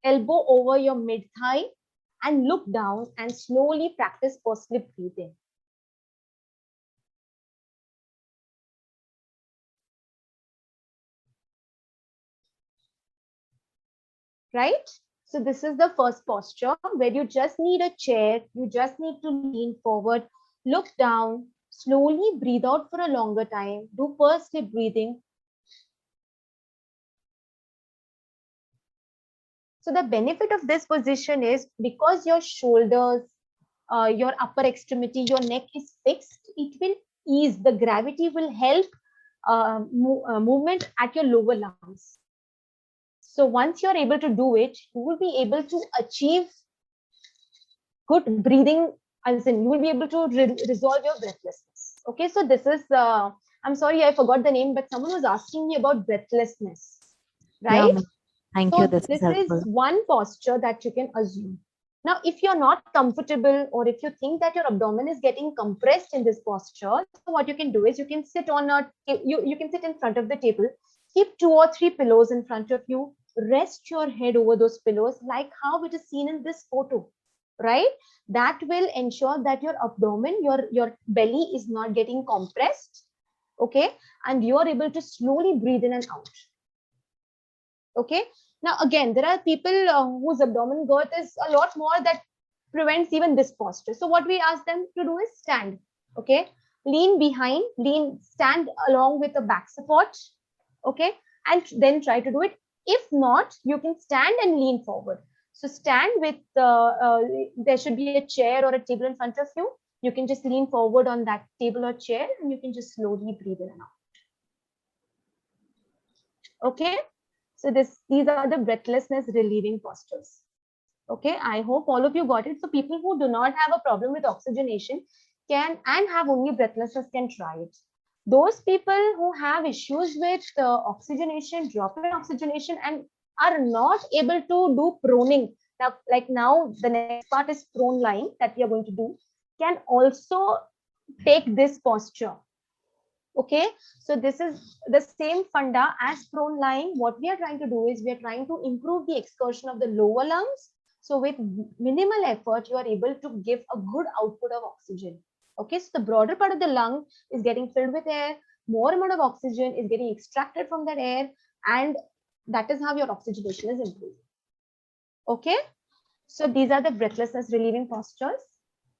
elbow over your mid thigh and look down and slowly practice pursed lip breathing. Right? So this is the first posture where you just need a chair. You just need to lean forward, look down, slowly breathe out for a longer time, do pursed lip breathing. So the benefit of this position is, because your shoulders, your upper extremity, your neck is fixed, it will ease, the gravity will help movement at your lower lungs. So once you're able to do it, you will be able to achieve good breathing, as in you will be able to resolve your breathlessness. Okay, so this is, I'm sorry, I forgot the name, but someone was asking me about breathlessness, right? Yeah, thank so you. This this is is one posture that you can assume. Now, if you're not comfortable, or if you think that your abdomen is getting compressed in this posture, so what you can do is you can sit on you can sit in front of the table, keep 2 or 3 pillows in front of you, rest your head over those pillows like how it is seen in this photo, right? That will ensure that your abdomen, your belly is not getting compressed, okay? And you are able to slowly breathe in and out. Okay, now again, there are people whose abdomen girth is a lot more, that prevents even this posture. So what we ask them to do is stand. Okay, lean behind, stand along with a back support. Okay, and then try to do it. If not, you can stand and lean forward. So stand with there should be a chair or a table in front of you. You can just lean forward on that table or chair, and you can just slowly breathe in and out. Okay, so these are the breathlessness relieving postures. Okay, I hope all of you got it. So people who do not have a problem with oxygenation can, and have only breathlessness, can try it. Those people who have issues with oxygenation, drop in oxygenation, and are not able to do proning, now, like now the next part is prone lying that we are going to do, can also take this posture. Okay, so this is the same funda as prone lying. What we are trying to do is we are trying to improve the excursion of the lower lungs. So with minimal effort, you are able to give a good output of oxygen. Okay, so the broader part of the lung is getting filled with air, more amount of oxygen is getting extracted from that air, and that is how your oxygenation is improving. Okay, so these are the breathlessness relieving postures.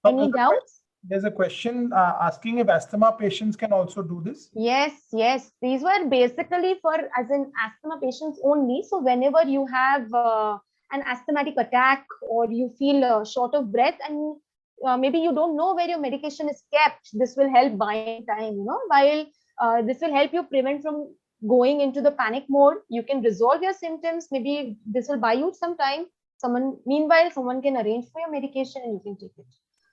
Any doubts? There's a question asking if asthma patients can also do this. Yes, yes. These were basically for, as in asthma patients only. So whenever you have an asthmatic attack, or you feel short of breath, and maybe you don't know where your medication is kept. This will help buying time, while this will help you prevent from going into the panic mode. You can resolve your symptoms. Maybe this will buy you some time. Meanwhile, someone can arrange for your medication and you can take it.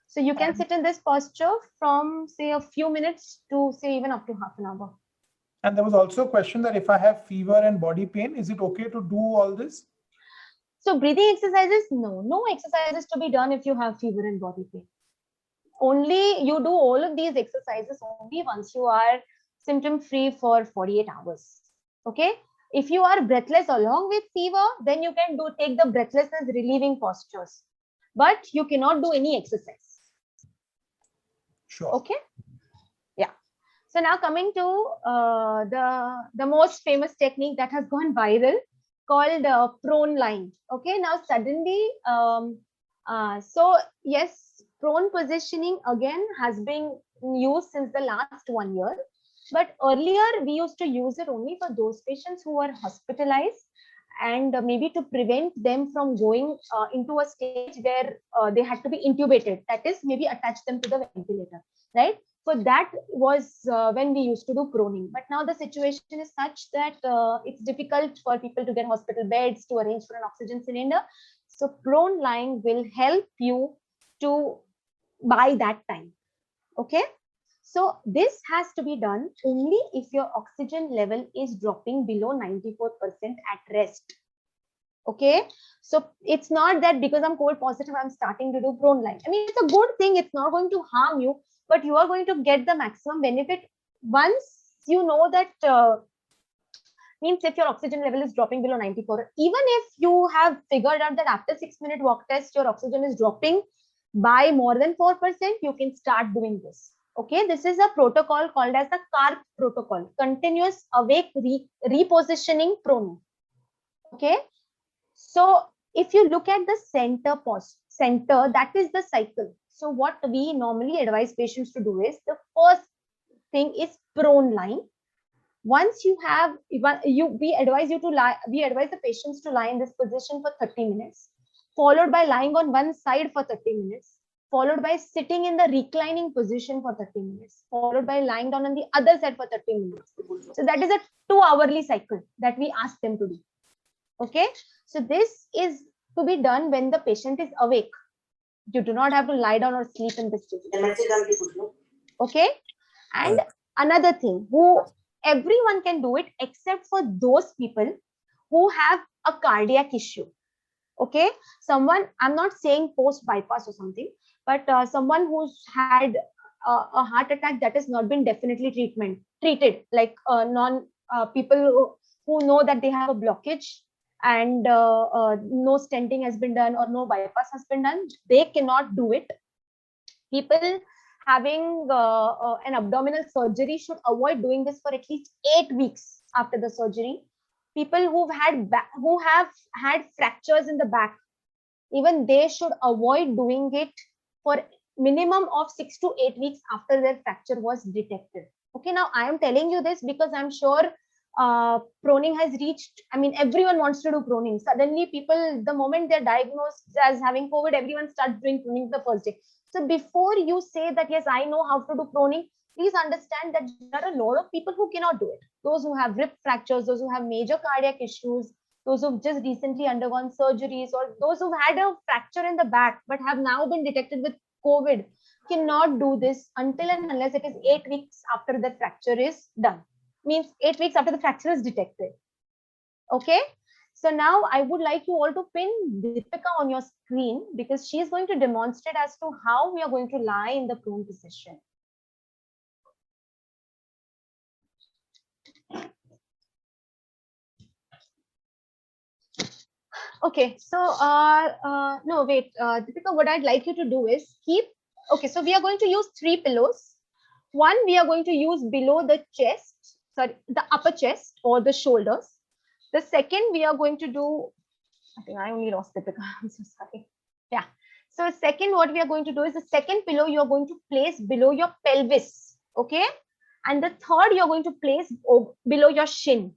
So you can sit in this posture from say a few minutes to say even up to half an hour. And there was also a question that if I have fever and body pain, is it okay to do all this? So breathing exercises, no exercises to be done if you have fever and body pain. Only you do all of these exercises only once you are symptom free for 48 hours. Okay. If you are breathless along with fever, then you can take the breathlessness relieving postures, but you cannot do any exercise. Sure. Okay. Yeah. So now coming to the most famous technique that has gone viral, called prone lying. Okay. Now suddenly, so yes, prone positioning again has been used since the last 1 year. But earlier we used to use it only for those patients who were hospitalized and maybe to prevent them from going into a stage where they had to be intubated. That is, maybe attach them to the ventilator, right? So that was when we used to do proning. But now the situation is such that it's difficult for people to get hospital beds, to arrange for an oxygen cylinder. So prone lying will help you to buy that time. Okay. So this has to be done only if your oxygen level is dropping below 94% at rest. Okay. So it's not that because I'm COVID positive, I'm starting to do prone lying. I mean, it's a good thing. It's not going to harm you, but you are going to get the maximum benefit once you know that means if your oxygen level is dropping below 94, even if you have figured out that after 6-minute walk test, your oxygen is dropping by more than 4%, you can start doing this. Okay, this is a protocol called as the CARP protocol, continuous awake repositioning proning. Okay, so if you look at the center, that is the cycle. So what we normally advise patients to do is, the first thing is prone lying. Once you have, we advise the patients to lie in this position for 30 minutes, followed by lying on one side for 30 minutes, followed by sitting in the reclining position for 30 minutes, followed by lying down on the other side for 30 minutes. So that is a 2-hourly cycle that we ask them to do. Okay. So this is to be done when the patient is awake. You do not have to lie down or sleep in this position. Okay. And another thing, everyone can do it except for those people who have a cardiac issue. Okay. I'm not saying post bypass or something, but someone who's had a heart attack that has not been definitely treated, like people who know that they have a blockage and no stenting has been done or no bypass has been done, they cannot do it. People having an abdominal surgery should avoid doing this for at least 8 weeks after the surgery. People who have had fractures in the back, even they should avoid doing it for minimum of 6 to 8 weeks after their fracture was detected. Okay, now I am telling you this because I'm sure proning has reached, I mean, everyone wants to do proning. Suddenly people, the moment they're diagnosed as having COVID, everyone starts doing proning the first day. So before you say that, yes, I know how to do proning, please understand that there are a lot of people who cannot do it. Those who have rib fractures, those who have major cardiac issues, those who've just recently undergone surgeries, or those who've had a fracture in the back but have now been detected with COVID cannot do this until and unless it is 8 weeks after the fracture is done. Means 8 weeks after the fracture is detected. Okay. So now I would like you all to pin Deepika on your screen because she is going to demonstrate as to how we are going to lie in the prone position. Okay, so no, wait, Deepika, what I'd like you to do is okay, so we are going to use 3 pillows. One, we are going to use below the chest, sorry, the upper chest or the shoulders. The second, we are going to do, I think I only lost Deepika, I'm so sorry. Yeah, so second, what we are going to do is the second pillow you are going to place below your pelvis, okay? And the third, you're going to place below your shin,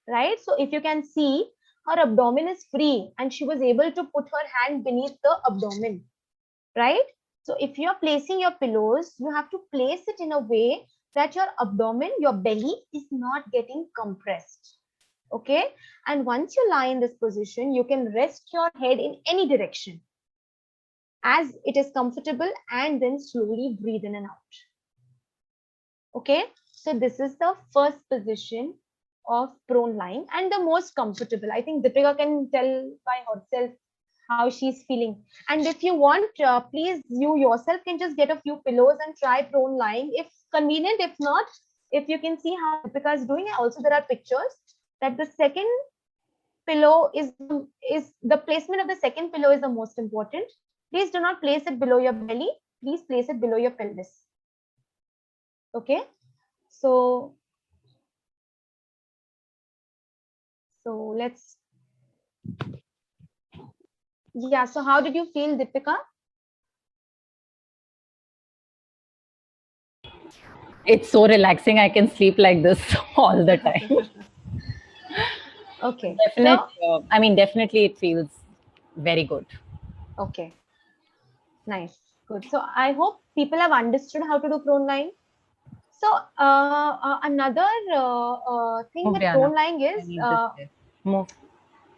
right? So if you can see, her abdomen is free and she was able to put her hand beneath the abdomen, right? So if you're placing your pillows, you have to place it in a way that your abdomen, your belly is not getting compressed. Okay. And once you lie in this position, you can rest your head in any direction as it is comfortable, and then slowly breathe in and out. Okay. So this is the first position of prone lying and the most comfortable. I think Deepika can tell by herself how she's feeling. And if you want, please, you yourself can just get a few pillows and try prone lying if convenient. If not, if you can see how Deepika is doing, also there are pictures that the second pillow is the placement of the second pillow is the most important. Please do not place it below your belly. Please place it below your pelvis. Okay. So let's, yeah. So how did you feel, Deepika? It's so relaxing. I can sleep like this all the time. Okay. Definitely it feels very good. Okay. Nice. Good. So I hope people have understood how to do prone lying. So another thing with prone lying is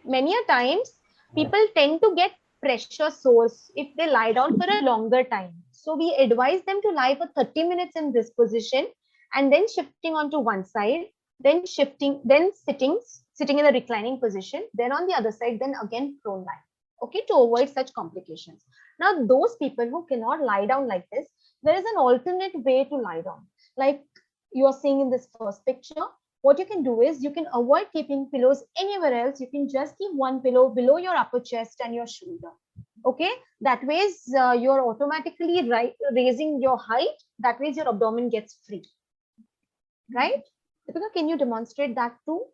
many a times people tend to get pressure sores if they lie down for a longer time. So we advise them to lie for 30 minutes in this position and then shifting onto one side, then shifting, then sitting in a reclining position, then on the other side, then again prone lying. Okay, to avoid such complications. Now, those people who cannot lie down like this, there is an alternate way to lie down. Like you are seeing in this first picture, what you can do is you can avoid keeping pillows anywhere else. You can just keep one pillow below your upper chest and your shoulder. Okay, that way you're automatically raising your height. That way your abdomen gets free. Right? Deepika, can you demonstrate that too?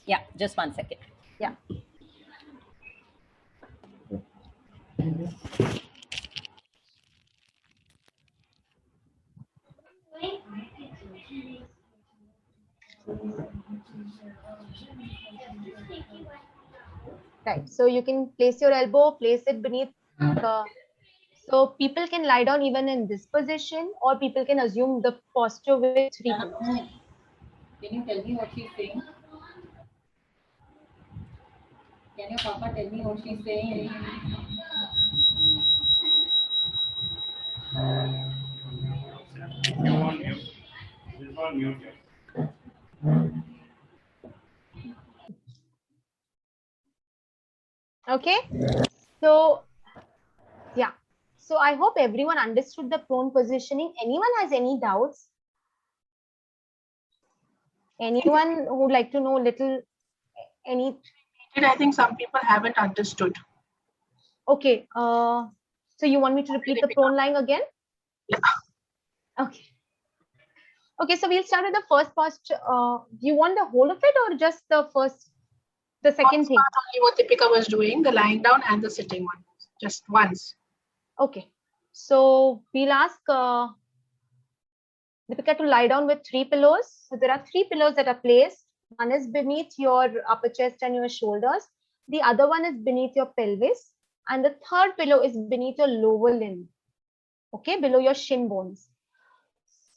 Yeah, just 1 second. Yeah. Right. So you can place your elbow, place it beneath. So people can lie down even in this position, or people can assume the posture with 3 pillows. Can you tell me what she's saying? Can your papa tell me what she's saying? Okay. So yeah. So I hope everyone understood the prone positioning. Anyone has any doubts? Anyone who would like to know any? I think some people haven't understood. Okay. So you want me to repeat the prone lying again? Yeah. Okay. Okay. So we'll start with the first posture. Do you want the whole of it or just the second thing? Only what Deepika was doing, the lying down and the sitting one, just once. Okay. So we'll ask Deepika to lie down with 3 pillows. So there are 3 pillows that are placed. One is beneath your upper chest and your shoulders. The other one is beneath your pelvis. And the third pillow is beneath your lower limb. Okay, below your shin bones.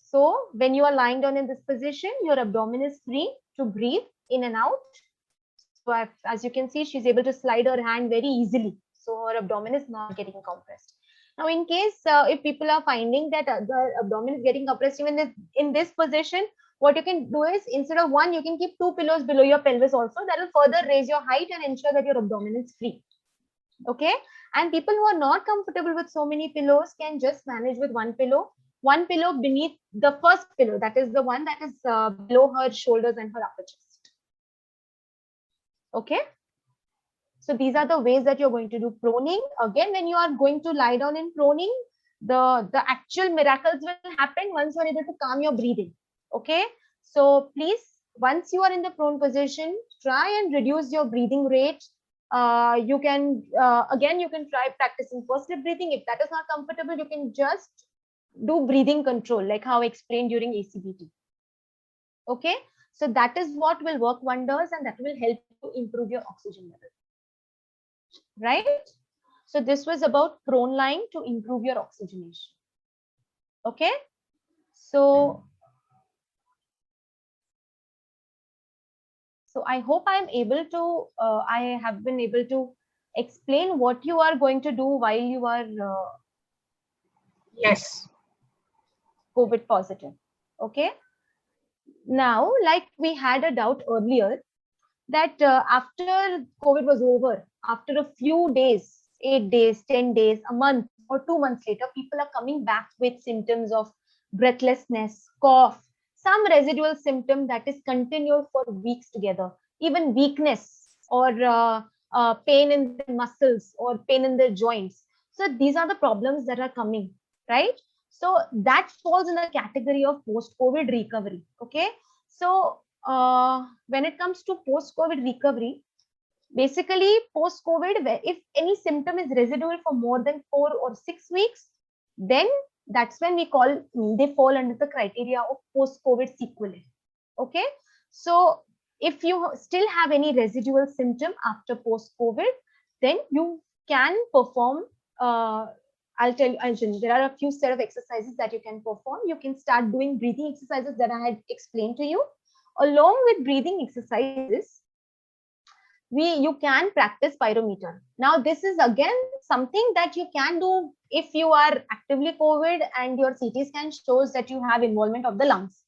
So when you are lying down in this position, your abdomen is free to breathe in and out. So as you can see, she's able to slide her hand very easily. So her abdomen is not getting compressed. Now, in case if people are finding that the abdomen is getting compressed even in this position, what you can do is instead of one, you can keep 2 pillows below your pelvis also. That will further raise your height and ensure that your abdomen is free. Okay. And people who are not comfortable with so many pillows can just manage with 1 pillow. 1 pillow beneath the first pillow. That is the one that is below her shoulders and her upper chest. Okay. So these are the ways that you're going to do proning. Again, when you are going to lie down in proning, the actual miracles will happen once you're able to calm your breathing. Okay. So please, once you are in the prone position, try and reduce your breathing rate. You can, again, you can try practicing positive breathing. If that is not comfortable, you can just do breathing control, like how I explained during ACBT. Okay. So that is what will work wonders and that will help you improve your oxygen level. Right? So this was about prone lying to improve your oxygenation. Okay. So I hope I have been able to explain what you are going to do while you are Yes. COVID positive. Okay. Now, like we had a doubt earlier that after COVID was over, after a few days, 8 days, 10 days, a month or 2 months later, people are coming back with symptoms of breathlessness, cough, some residual symptom that is continued for weeks together, even weakness or pain in the muscles or pain in their joints. So these are the problems that are coming, right? So that falls in the category of post-COVID recovery. Okay. So when it comes to post-COVID recovery, basically post-COVID, if any symptom is residual for more than 4 or 6 weeks, then that's when they fall under the criteria of post-COVID sequelae. Okay. So if you still have any residual symptom after post-COVID, then you can perform, I'll tell you, there are a few set of exercises that you can perform. You can start doing breathing exercises that I had explained to you. Along with breathing exercises, you can practice spirometer. Now, this is again something that you can do if you are actively COVID and your CT scan shows that you have involvement of the lungs.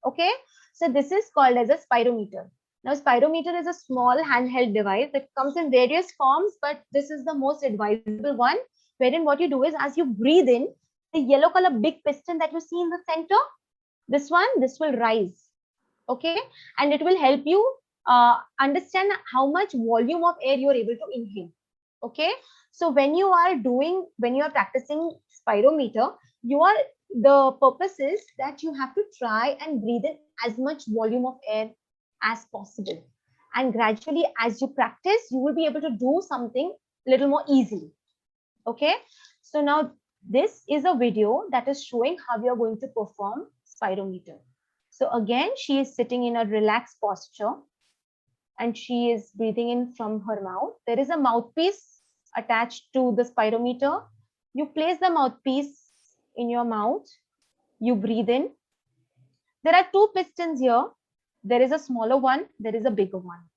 Okay, so this is called as a spirometer. Now, spirometer is a small handheld device that comes in various forms, but this is the most advisable one, wherein what you do is as you breathe in, the yellow color big piston that you see in the center, this will rise. Okay, and it will help you understand how much volume of air you are able to inhale. Okay, so when you are practicing spirometer, the purpose is that you have to try and breathe in as much volume of air as possible, and gradually as you practice, you will be able to do something a little more easily. Okay, so now this is a video that is showing how you are going to perform spirometer. So again, she is sitting in a relaxed posture and she is breathing in from her mouth. There is a mouthpiece attached to the spirometer. You place the mouthpiece in your mouth. You breathe in. There are 2 pistons here. There is a smaller one. There is a bigger one.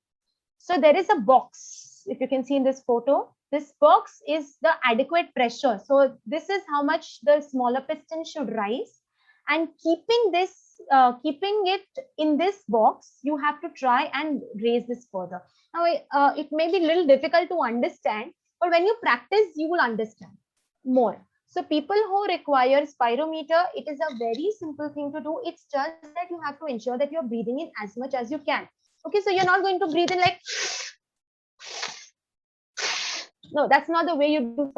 So there is a box. If you can see in this photo, this box is the adequate pressure. So this is how much the smaller piston should rise. And keeping it in this box, you have to try and raise this further. Now, it may be a little difficult to understand, but when you practice, you will understand more. So people who require spirometer, it is a very simple thing to do. It's just that you have to ensure that you're breathing in as much as you can. Okay, so you're not going to breathe in like, no, that's not the way you do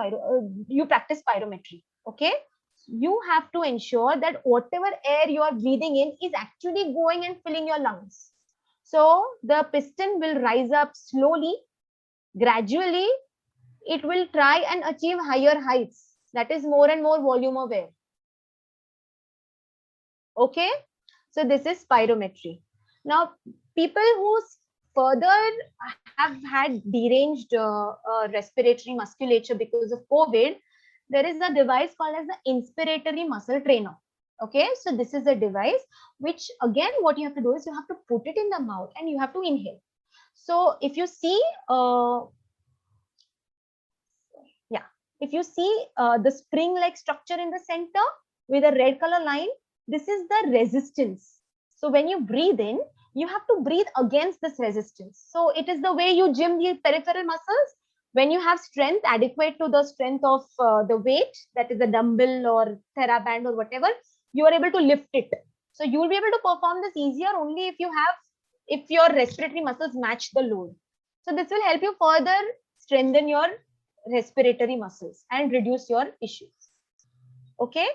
you practice spirometry. Okay, you have to ensure that whatever air you are breathing in is actually going and filling your lungs. So the piston will rise up slowly, gradually. It will try and achieve higher heights. That is more and more volume of air. Okay, so this is spirometry. Now, people who further have had deranged respiratory musculature because of COVID, there is a device called as the inspiratory muscle trainer. Okay, so this is a device which, again, what you have to do is you have to put it in the mouth and you have to inhale. So if you see, the spring-like structure in the center with a red color line, this is the resistance. So when you breathe in, you have to breathe against this resistance. So it is the way you gym the peripheral muscles. When you have strength adequate to the strength of the weight, that is a dumbbell or TheraBand or whatever, you are able to lift it. So you will be able to perform this easier only if your respiratory muscles match the load. So this will help you further strengthen your respiratory muscles and reduce your issues. Okay.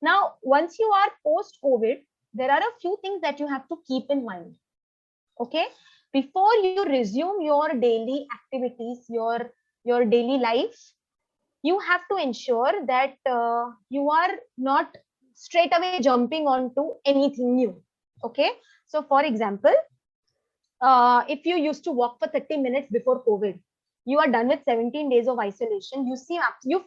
Now, once you are post-COVID, there are a few things that you have to keep in mind. Okay. Before you resume your daily activities, your daily life, you have to ensure that you are not straight away jumping onto anything new. Okay. So for example, if you used to walk for 30 minutes before COVID, you are done with 17 days of isolation. You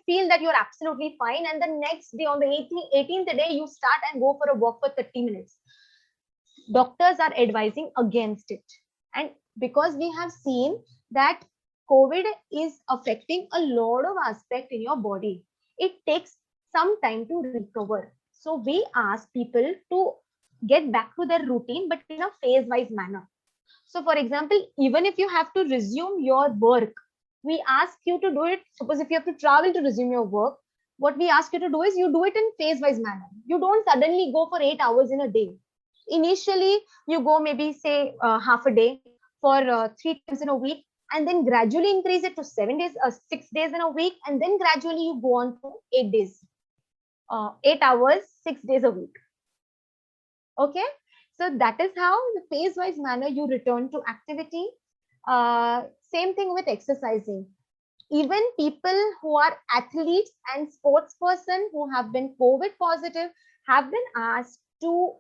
feel that you're absolutely fine, and the next day, on the 18th day, you start and go for a walk for 30 minutes. Doctors are advising against it. And because we have seen that COVID is affecting a lot of aspects in your body, it takes some time to recover. So we ask people to get back to their routine, but in a phase-wise manner. So for example, even if you have to resume your work, we ask you to do it. Suppose if you have to travel to resume your work, what we ask you to do is you do it in phase-wise manner. You don't suddenly go for 8 hours in a day. Initially, you go maybe say half a day for 3 times in a week, and then gradually increase it to 7 days, 6 days in a week, and then gradually you go on to 8 days, 8 hours, 6 days a week. Okay, so that is how the phase-wise manner you return to activity. Same thing with exercising. Even people who are athletes and sports person who have been COVID positive have been asked to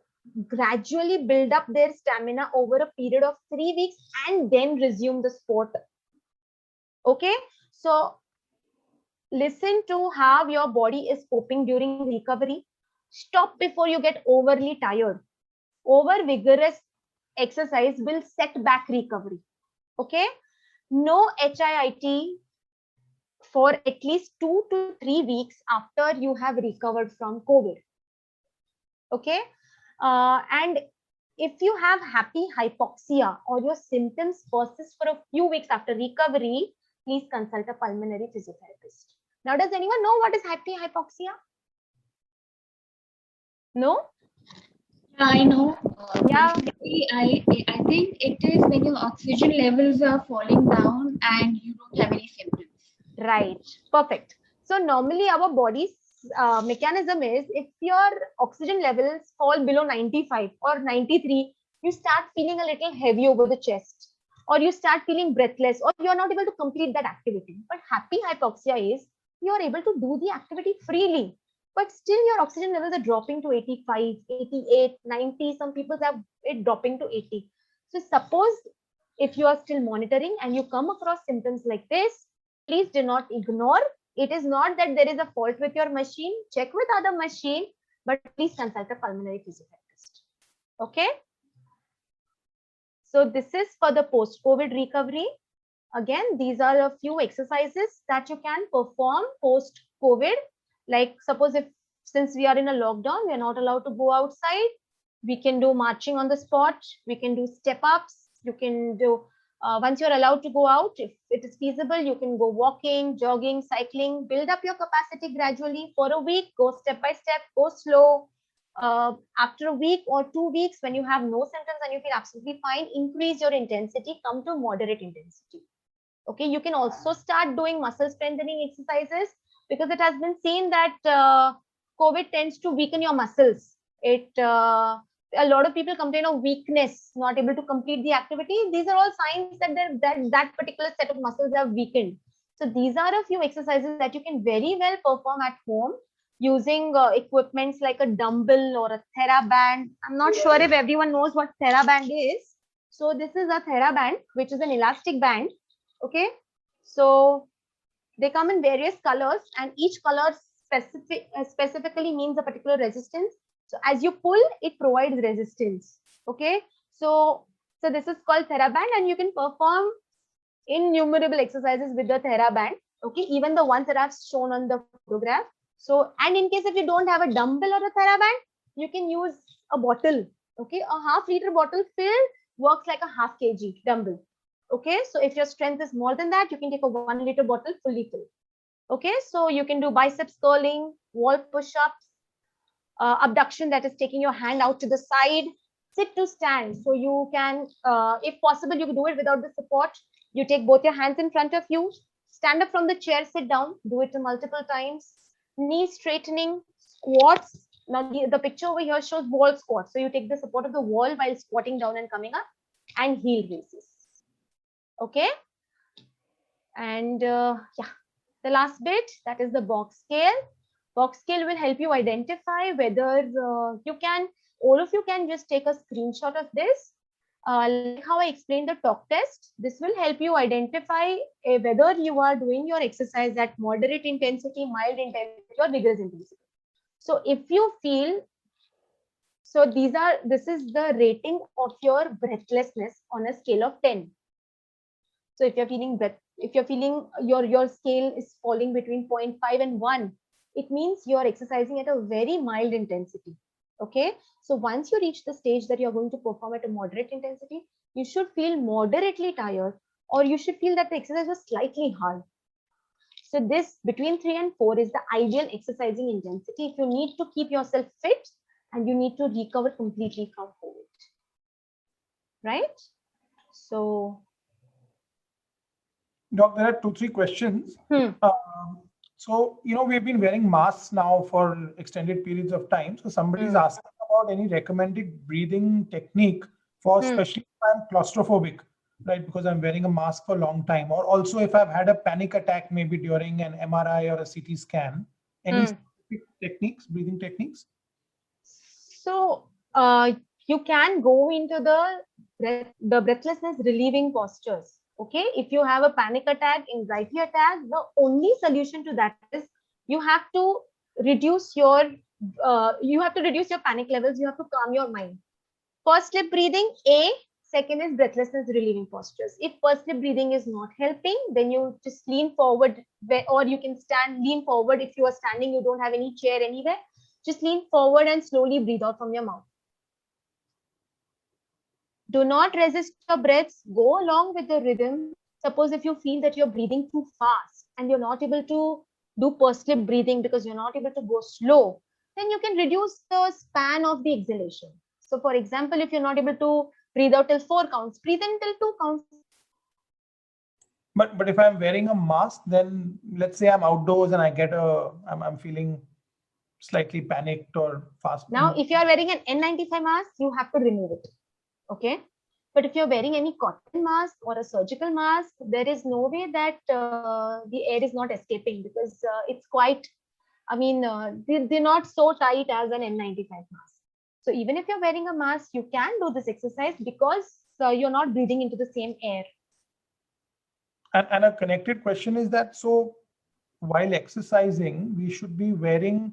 gradually build up their stamina over a period of 3 weeks and then resume the sport. Okay, so listen to how your body is coping during recovery. Stop before you get overly tired. Over vigorous exercise will set back recovery. Okay, no HIIT for at least 2 to 3 weeks after you have recovered from COVID. Okay, and if you have happy hypoxia or your symptoms persist for a few weeks after recovery, please consult a pulmonary physiotherapist. Now, does anyone know what is happy hypoxia? No? I know. Yeah. I think it is when your oxygen levels are falling down and you don't have any symptoms. Right. Perfect. So normally our body's mechanism is, if your oxygen levels fall below 95 or 93, you start feeling a little heavy over the chest, or you start feeling breathless, or you're not able to complete that activity. But happy hypoxia is you're able to do the activity freely, but still your oxygen levels are dropping to 85, 88, 90. Some people have it dropping to 80. So suppose if you are still monitoring and you come across symptoms like this, please do not ignore. It is not that there is a fault with your machine. Check with other machine, but please consult a pulmonary physiotherapist. Okay. So this is for the post-COVID recovery. Again, these are a few exercises that you can perform post-COVID. Like suppose since we are in a lockdown, we are not allowed to go outside. We can do marching on the spot. We can do step-ups. You can do, once you're allowed to go out, if it is feasible, you can go walking, jogging, cycling, build up your capacity gradually for a week, go step by step, go slow. After a week or 2 weeks, when you have no symptoms and you feel absolutely fine, increase your intensity, come to moderate intensity. Okay, you can also start doing muscle strengthening exercises, because it has been seen that COVID tends to weaken your muscles. A lot of people complain of weakness, not able to complete the activity. These are all signs that that particular set of muscles have weakened. So these are a few exercises that you can very well perform at home using equipments like a dumbbell or a TheraBand. I'm not sure if everyone knows what TheraBand is. So this is a TheraBand, which is an elastic band. Okay, so they come in various colors, and each color specifically means a particular resistance. So as you pull, it provides resistance. Okay, so this is called TheraBand, and you can perform innumerable exercises with the TheraBand. Okay, even the ones that I've shown on the photograph. So, and in case if you don't have a dumbbell or a TheraBand, you can use a bottle. Okay, a half-liter bottle filled works like a half kg dumbbell. Okay, so if your strength is more than that, you can take a 1 liter bottle fully filled. Okay, so you can do biceps curling, wall push-ups, abduction, that is taking your hand out to the side, sit to stand. So you can, if possible, you can do it without the support. You take both your hands in front of you, stand up from the chair, sit down, do it multiple times. Knee straightening, squats. Now the picture over here shows wall squats. So you take the support of the wall while squatting down and coming up, and heel raises. Okay, and yeah, the last bit, that is the box scale. Box scale will help you identify whether all of you can just take a screenshot of this. like how I explained the talk test, this will help you identify whether you are doing your exercise at moderate intensity, mild intensity, or vigorous intensity. So if you feel, so this is the rating of your breathlessness on a scale of 10. So if you're feeling your scale is falling between 0.5 and 1, it means you're exercising at a very mild intensity. Okay, so once you reach the stage that you're going to perform at a moderate intensity, you should feel moderately tired, or you should feel that the exercise was slightly hard. So this between 3 and 4 is the ideal exercising intensity if you need to keep yourself fit and you need to recover completely from COVID. Right? So, Doc, there are 2-3 questions. So, we've been wearing masks now for extended periods of time. So somebody's asking about any recommended breathing technique for especially if I'm claustrophobic, right? Because I'm wearing a mask for a long time. Or also if I've had a panic attack, maybe during an MRI or a CT scan. Any specific techniques, breathing techniques? So you can go into the breathlessness relieving postures. Okay, if you have a panic attack, anxiety attack, the only solution to that is you have to reduce your panic levels. You have to calm your mind. First lip breathing, second is breathlessness relieving postures. If first lip breathing is not helping, then you just lean forward, or you can lean forward. If you are standing, you don't have any chair anywhere, just lean forward and slowly breathe out from your mouth. Do not resist your breaths. Go along with the rhythm. Suppose if you feel that you're breathing too fast and you're not able to do pursed lip breathing because you're not able to go slow, then you can reduce the span of the exhalation. So for example, if you're not able to breathe out till 4 counts, breathe in till 2 counts. But if I'm wearing a mask, then let's say I'm outdoors and I'm feeling slightly panicked or fast. Now, if you are wearing an N95 mask, you have to remove it. Okay, but if you're wearing any cotton mask or a surgical mask, there is no way that the air is not escaping, because it's quite, they're not so tight as an N95 mask. So even if you're wearing a mask, you can do this exercise because you're not breathing into the same air. And a connected question is that, so while exercising, we should be wearing,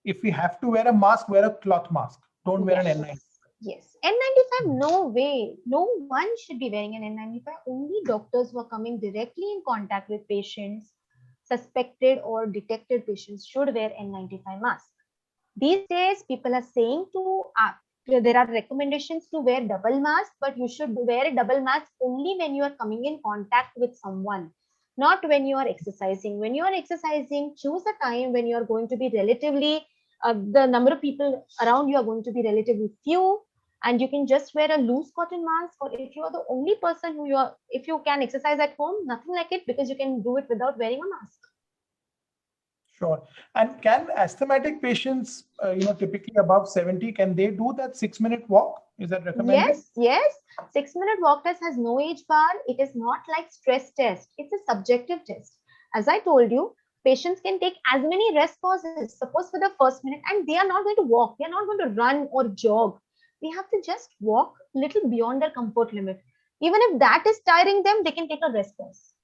if we have to wear a mask, wear a cloth mask. Don't wear an N95. Yes, N95, no way. No one should be wearing an N95. Only doctors who are coming directly in contact with patients, suspected or detected patients, should wear N95 mask. These days, people are saying there are recommendations to wear double mask, but you should wear a double mask only when you are coming in contact with someone, not when you are exercising. When you are exercising, choose a time when you are going to be relatively, the number of people around you are going to be relatively few, and you can just wear a loose cotton mask. Or if you are the only person if you can exercise at home, nothing like it, because you can do it without wearing a mask. Sure. And can asthmatic patients, typically above 70, can they do that 6-minute walk? Is that recommended? Yes. 6-minute walk test has no age bar. It is not like stress test. It's a subjective test. As I told you, patients can take as many rest pauses, suppose for the first minute, and they are not going to walk. They are not going to run or jog. They have to just walk a little beyond their comfort limit. Even if that is tiring them, they can take a rest pause.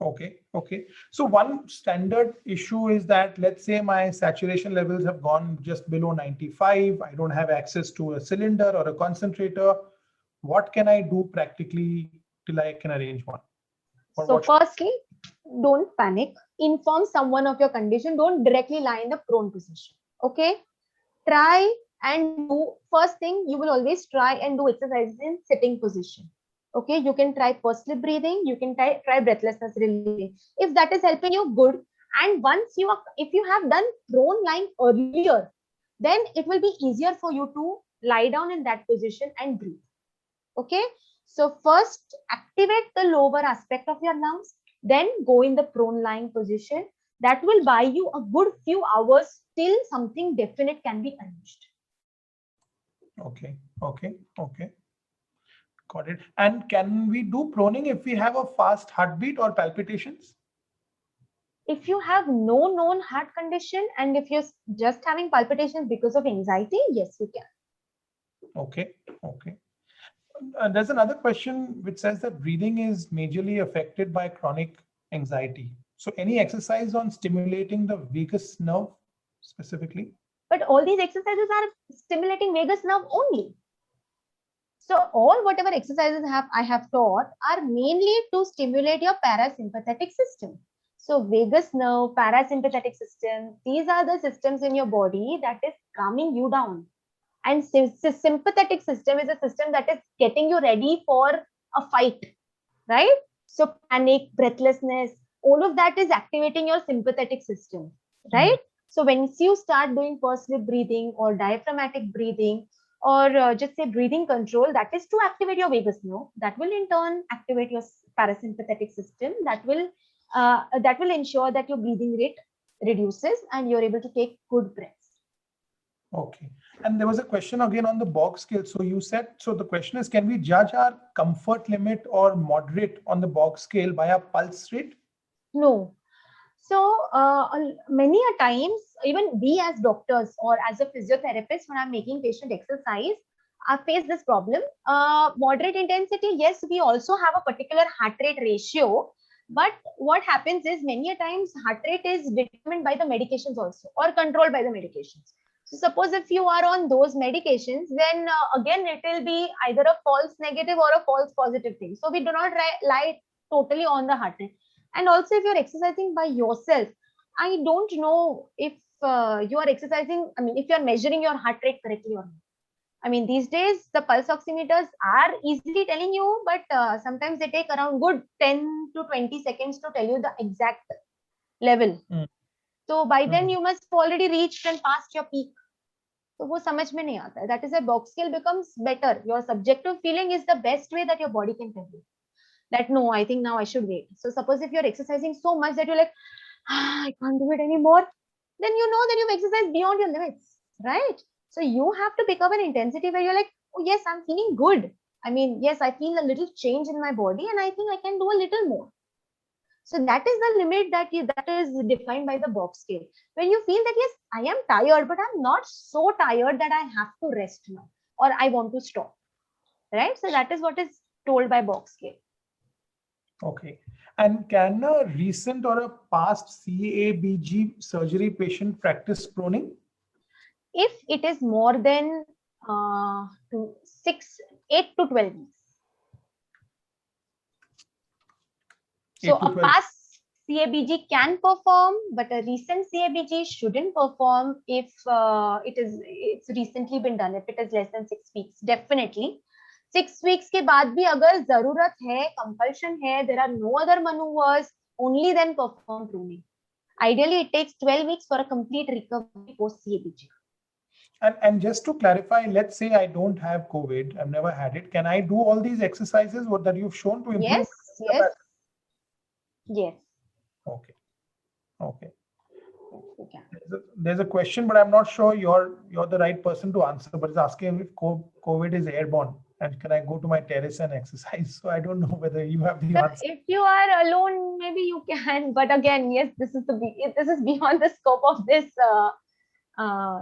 Okay. So one standard issue is that, let's say my saturation levels have gone just below 95. I don't have access to a cylinder or a concentrator. What can I do practically till I can arrange one? So firstly, don't panic. Inform someone of your condition. Don't directly lie in the prone position. Okay. Try and do, first thing, you will always try and do exercises in sitting position. Okay, you can try pursed lip breathing, you can try breathlessness relieving. If that is helping you, good. And if you have done prone lying earlier, then it will be easier for you to lie down in that position and breathe. Okay, so first activate the lower aspect of your lungs, then go in the prone lying position. That will buy you a good few hours till something definite can be arranged. Okay. Got it. And can we do proning if we have a fast heartbeat or palpitations? If you have no known heart condition and if you're just having palpitations because of anxiety, yes, you can. Okay. there's another question which says that breathing is majorly affected by chronic anxiety. So any exercise on stimulating the vagus nerve specifically? But all these exercises are stimulating vagus nerve only. So all whatever exercises I have taught are mainly to stimulate your parasympathetic system. So vagus nerve, parasympathetic system, these are the systems in your body that is calming you down. And sympathetic system is a system that is getting you ready for a fight, right? So panic, breathlessness, all of that is activating your sympathetic system, right? So when you start doing pursed lip breathing or diaphragmatic breathing, or just say breathing control, that is to activate your vagus nerve. That will in turn activate your parasympathetic system. That will ensure that your breathing rate reduces and you're able to take good breaths. Okay. And there was a question again on the Borg scale. So you said, so the question is, can we judge our comfort limit or moderate on the Borg scale by our pulse rate? No. So many a times, even we as doctors or as a physiotherapist, when I'm making patient exercise, I face this problem. Moderate intensity, yes, we also have a particular heart rate ratio. But what happens is many a times heart rate is determined by the medications also or controlled by the medications. So suppose if you are on those medications, then again, it will be either a false negative or a false positive thing. So we do not rely totally on the heart rate. And also if you're exercising by yourself, I don't know if you are exercising, I mean, if you're measuring your heart rate correctly or not. I mean, these days, the pulse oximeters are easily telling you, but sometimes they take around good 10 to 20 seconds to tell you the exact level. So by then you must have already reached and passed your peak. So wo samajh mein nahi aata. That is why Borg scale becomes better. Your subjective feeling is the best way that your body can tell you. That no, I think now I should wait. So suppose if you're exercising so much that you're like, I can't do it anymore, then you know that you've exercised beyond your limits, right? So you have to pick up an intensity where you're like, oh yes, I'm feeling good. I mean, yes, I feel a little change in my body and I think I can do a little more. So that is the limit that is defined by the Borg scale. When you feel that, yes, I am tired, but I'm not so tired that I have to rest now or I want to stop, right? So that is what is told by Borg scale. Okay. And can a recent or a past CABG surgery patient practice proning? If it is more than 8 to 12 weeks. So a past CABG can perform, but a recent CABG shouldn't perform if it's recently been done, if it is less than 6 weeks, definitely. 6 weeks के बाद भी अगर जरूरत है, compulsion है, there are no other maneuvers, only then perform pruning. Ideally, it takes 12 weeks for a complete recovery post CABG. And just to clarify, let's say I don't have COVID, I've never had it. Can I do all these exercises that you've shown to improve? Yes. Okay. There's a question, but I'm not sure you're the right person to answer. But it's asking if COVID is airborne and can I go to my terrace and exercise? So I don't know whether you have the answer. If you are alone, maybe you can. But again, yes, this is beyond the scope of this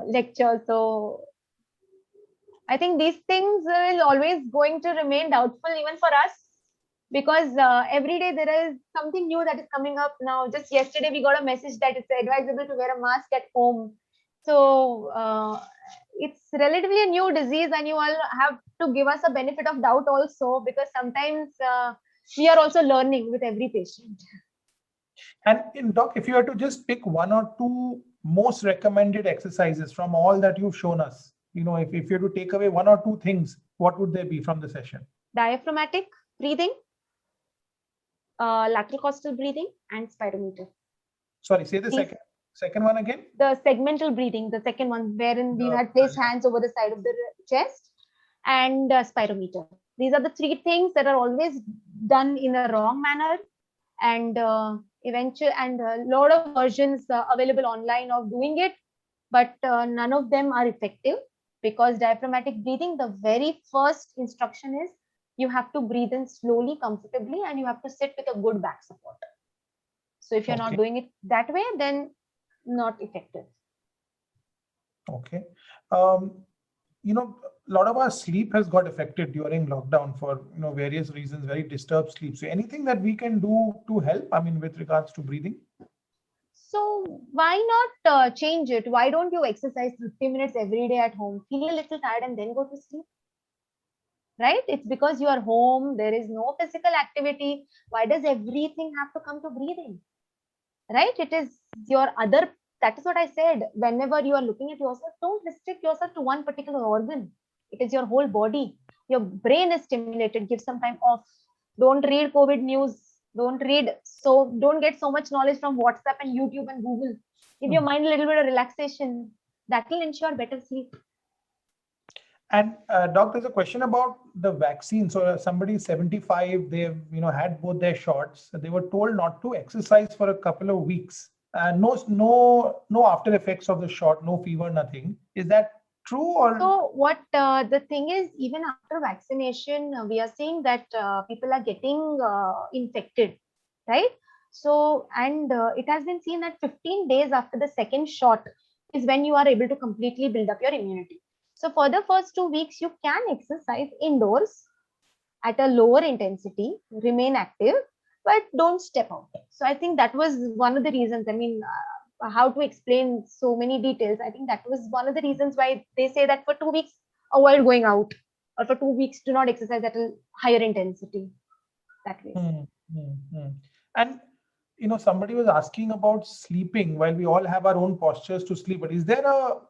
lecture. So I think these things will always going to remain doubtful even for us, because every day there is something new that is coming up. Now, just yesterday we got a message that it's advisable to wear a mask at home. So it's relatively a new disease, and you all have to give us a benefit of doubt also, because sometimes we are also learning with every patient. And doc, if you had to just pick one or two most recommended exercises from all that you've shown us, if you had to take away one or two things, what would they be from the session? Diaphragmatic breathing, lateral costal breathing, and spirometer. Sorry, say the second one again. The segmental breathing, the second one, wherein we had placed hands over the side of the chest, and spirometer. These are the three things that are always done in a wrong manner, and eventually, and a lot of versions available online of doing it, but none of them are effective, because diaphragmatic breathing, the very first instruction is you have to breathe in slowly, comfortably, and you have to sit with a good back support. So if you're not doing it that way, then not effective. Okay. a lot of our sleep has got affected during lockdown for various reasons, very disturbed sleep. So anything that we can do to help, with regards to breathing? So why not change it? Why don't you exercise 50 minutes every day at home, feel a little tired and then go to sleep? Right? It's because you are home, there is no physical activity. Why does everything have to come to breathing? Right? It is your other, that is what I said. Whenever you are looking at yourself, don't restrict yourself to one particular organ. It is your whole body. Your brain is stimulated, give some time off. Don't read COVID news. Don't get so much knowledge from WhatsApp and YouTube and Google. Give your mind a little bit of relaxation. That will ensure better sleep. And Doc, there's a question about the vaccine. So somebody 75, they've had both their shots. They were told not to exercise for a couple of weeks. No after effects of the shot, no fever, nothing. Is that true? Or so what the thing is, even after vaccination, we are seeing that people are getting infected, right? So and it has been seen that 15 days after the second shot is when you are able to completely build up your immunity. So for the first 2 weeks, you can exercise indoors at a lower intensity, remain active, but don't step out. So I think that was one of the reasons. How to explain so many details. I think that was one of the reasons why they say that for 2 weeks, avoid going out, or for 2 weeks, do not exercise at a higher intensity. That way. And somebody was asking about sleeping. While we all have our own postures to sleep, but is there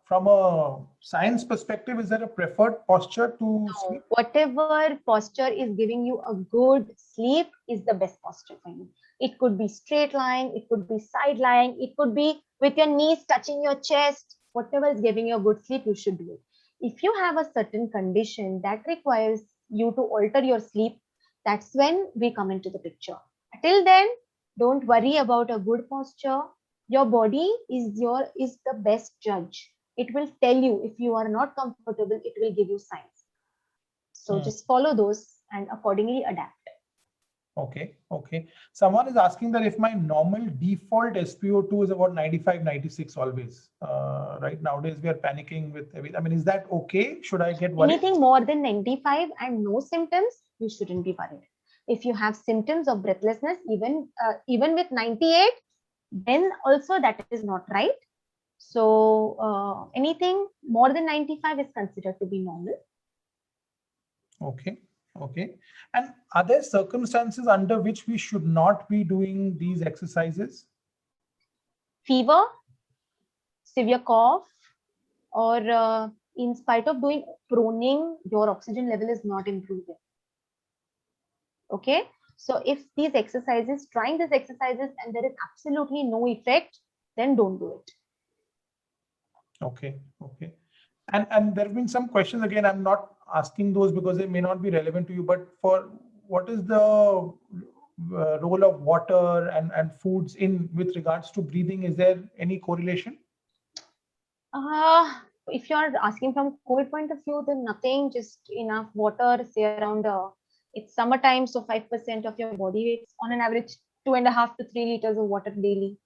from a science perspective, is there a preferred posture to sleep? Whatever posture is giving you a good sleep is the best posture for you. It could be straight lying, it could be side lying, it could be with your knees touching your chest. Whatever is giving you a good sleep, you should do it. If you have a certain condition that requires you to alter your sleep, that's when we come into the picture. Till then, don't worry about a good posture. Your body is the best judge. It will tell you if you are not comfortable, it will give you signs. So just follow those and accordingly adapt. Okay. Someone is asking that if my normal default SpO2 is about 95, 96 always. Right nowadays we are panicking with everything. Is that okay? Should I get worried? Anything more than 95 and no symptoms, you shouldn't be worried. If you have symptoms of breathlessness, even with 98, then also that is not right. So anything more than 95 is considered to be normal. Okay. And are there circumstances under which we should not be doing these exercises? Fever, severe cough, or in spite of doing proning, your oxygen level is not improving. Okay, so if trying these exercises and there is absolutely no effect, then don't do it. Okay. And there have been some questions, again, I'm not asking those because they may not be relevant to you, but for what is the role of water and foods with regards to breathing? Is there any correlation? If you're asking from COVID point of view, then nothing, just enough water, say around it's summertime, so 5% of your body weight, on an average 2.5 to 3 liters of water daily.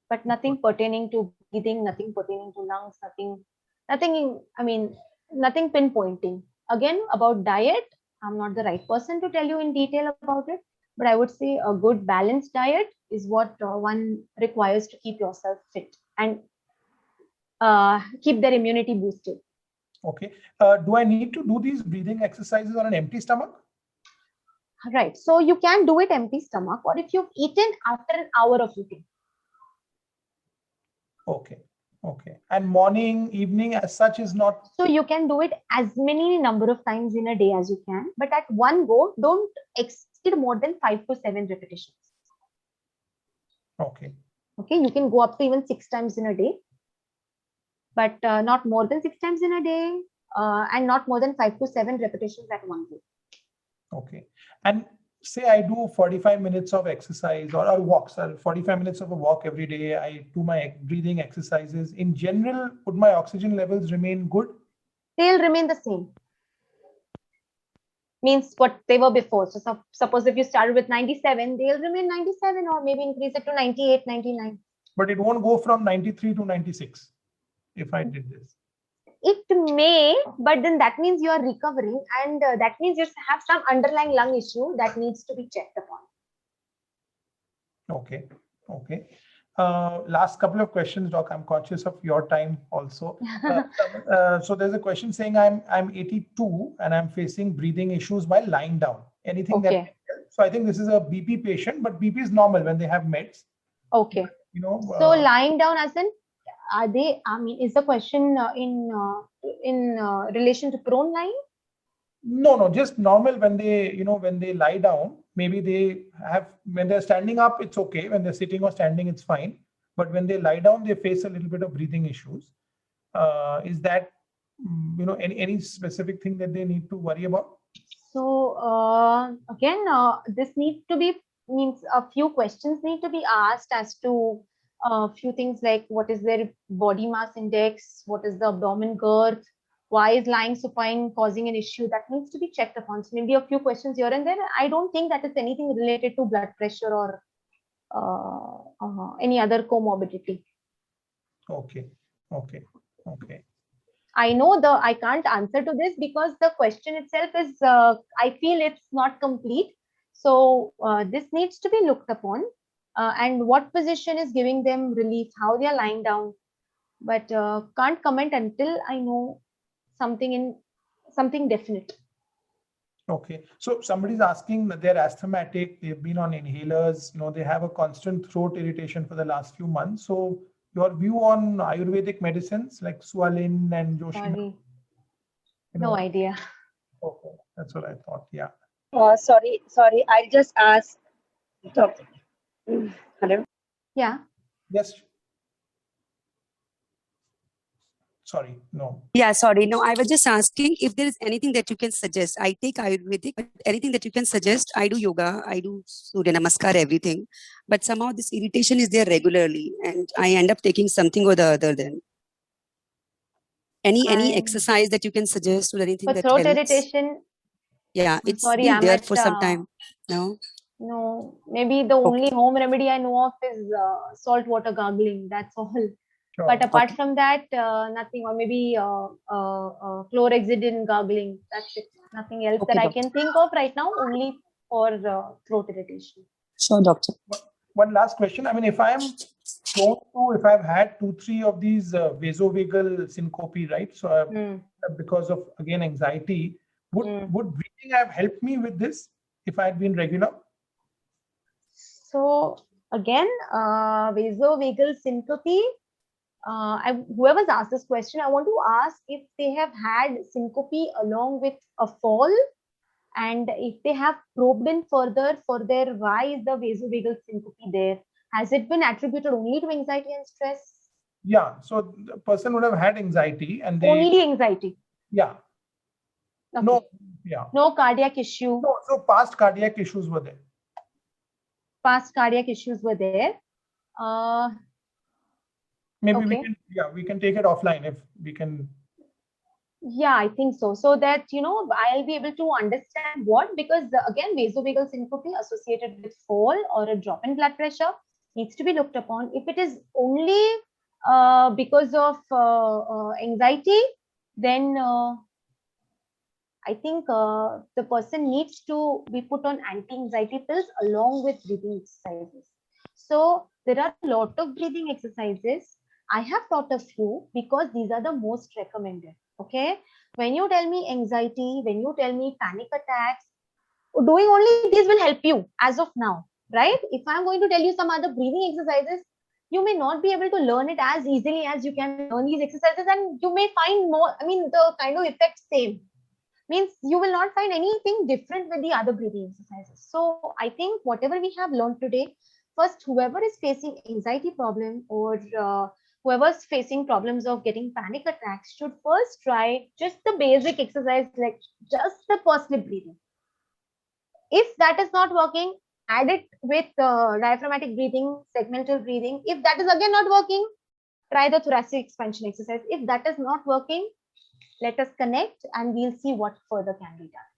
But nothing pertaining to breathing, nothing pertaining to lungs, nothing pinpointing. Again, about diet, I'm not the right person to tell you in detail about it, but I would say a good balanced diet is what one requires to keep yourself fit and keep their immunity boosted. Okay. Do I need to do these breathing exercises on an empty stomach? Right. So you can do it empty stomach, or if you've eaten after an hour of eating. Okay. And morning, evening as such is not... So you can do it as many number of times in a day as you can, but at one go, don't exceed more than 5 to 7 repetitions. Okay. You can go up to even 6 times in a day, but not more than 6 times in a day, and not more than 5 to 7 repetitions at one go. Okay. And say I do 45 minutes of exercise or walks, 45 minutes of a walk every day. I do my breathing exercises. In general, would my oxygen levels remain good? They'll remain the same. Means what they were before. So suppose if you started with 97, they'll remain 97 or maybe increase it to 98, 99. But it won't go from 93 to 96 if I did this. it may, but then that means you are recovering, and that means you have some underlying lung issue that needs to be checked upon. Okay. Okay. Last couple of questions, Doc. I'm conscious of your time also. So there's a question saying I'm 82 and I'm facing breathing issues while lying down. Anything that can help? So I think this is a BP patient, but BP is normal when they have meds. Okay. You know. So lying down, as in, are they? I mean, is the question in relation to prone lying? No, just normal when they lie down. Maybe they have, when they're standing up, it's okay. When they're sitting or standing, it's fine. But when they lie down, they face a little bit of breathing issues. Is that, any specific thing that they need to worry about? So again, this needs to be, means a few questions need to be asked as to a few things like what is their body mass index, what is the abdomen girth, why is lying supine causing an issue, that needs to be checked upon. So maybe a few questions here and there. I don't think that is anything related to blood pressure or any other comorbidity. Okay. I know I can't answer to this because the question itself is, I feel it's not complete. So this needs to be looked upon, and what position is giving them relief, how they are lying down. But can't comment until I know something definite. Okay. So somebody's asking that they're asthmatic, they've been on inhalers, they have a constant throat irritation for the last few months. So your view on Ayurvedic medicines like Sualin and Joshi? No idea. Okay, that's what I thought. Yeah. Sorry. I'll just ask. Hello. Yeah. Yes. Sorry, no. Yeah, sorry. No, I was just asking if there is anything that you can suggest. I take Ayurvedic, but anything that you can suggest. I do yoga, I do Surya Namaskar, everything. But somehow this irritation is there regularly and I end up taking something or the other then. Any exercise that you can suggest or anything that throat helps? irritation? Yeah, it's been there for some time. No? No, maybe the only home remedy I know of is salt water gargling. That's all. Sure. But apart from that, nothing. Or maybe chlorhexidine gargling. That's it. Nothing else that I can think of right now. Only for throat irritation. Sure, doctor. One last question. I mean, if I've had 2-3 of these vasovagal syncope, right? So because of again anxiety, would breathing have helped me with this if I had been regular? So again, vasovagal syncope. Whoever's asked this question, I want to ask if they have had syncope along with a fall, and if they have probed in further for their why is the vasovagal syncope there? Has it been attributed only to anxiety and stress? Yeah, so the person would have had anxiety and only anxiety. Yeah. Okay. No. Yeah. No cardiac issue. No, so past cardiac issues were there. Maybe we can take it offline if we can. Yeah, I think so. So that, I'll be able to understand what, because again, vasovagal syncope associated with fall or a drop in blood pressure needs to be looked upon. If it is only because of anxiety, then I think the person needs to be put on anti-anxiety pills along with breathing exercises. So there are a lot of breathing exercises. I have taught a few because these are the most recommended. Okay. When you tell me anxiety, when you tell me panic attacks, doing only these will help you as of now, right? If I'm going to tell you some other breathing exercises, you may not be able to learn it as easily as you can learn these exercises, and you may find more, the kind of effect same. Means you will not find anything different with the other breathing exercises. So I think whatever we have learned today, first, whoever is facing anxiety problem or whoever's facing problems of getting panic attacks should first try just the basic exercise, like just the pursed lip breathing. If that is not working, add it with diaphragmatic breathing, segmental breathing. If that is again not working, try the thoracic expansion exercise. If that is not working, let us connect and we'll see what further can be done.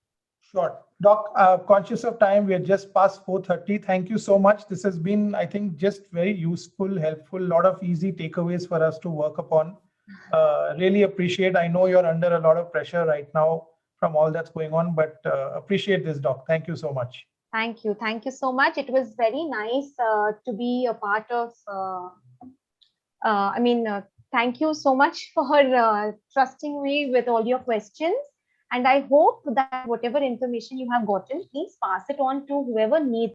Sure. Doc, conscious of time, we are just past 4:30. Thank you so much. This has been, I think, just very useful, helpful, a lot of easy takeaways for us to work upon. Really appreciate. I know you're under a lot of pressure right now from all that's going on, but appreciate this, Doc. Thank you so much. Thank you. Thank you so much. It was very nice to be a part of, thank you so much for trusting me with all your questions. And I hope that whatever information you have gotten, please pass it on to whoever needs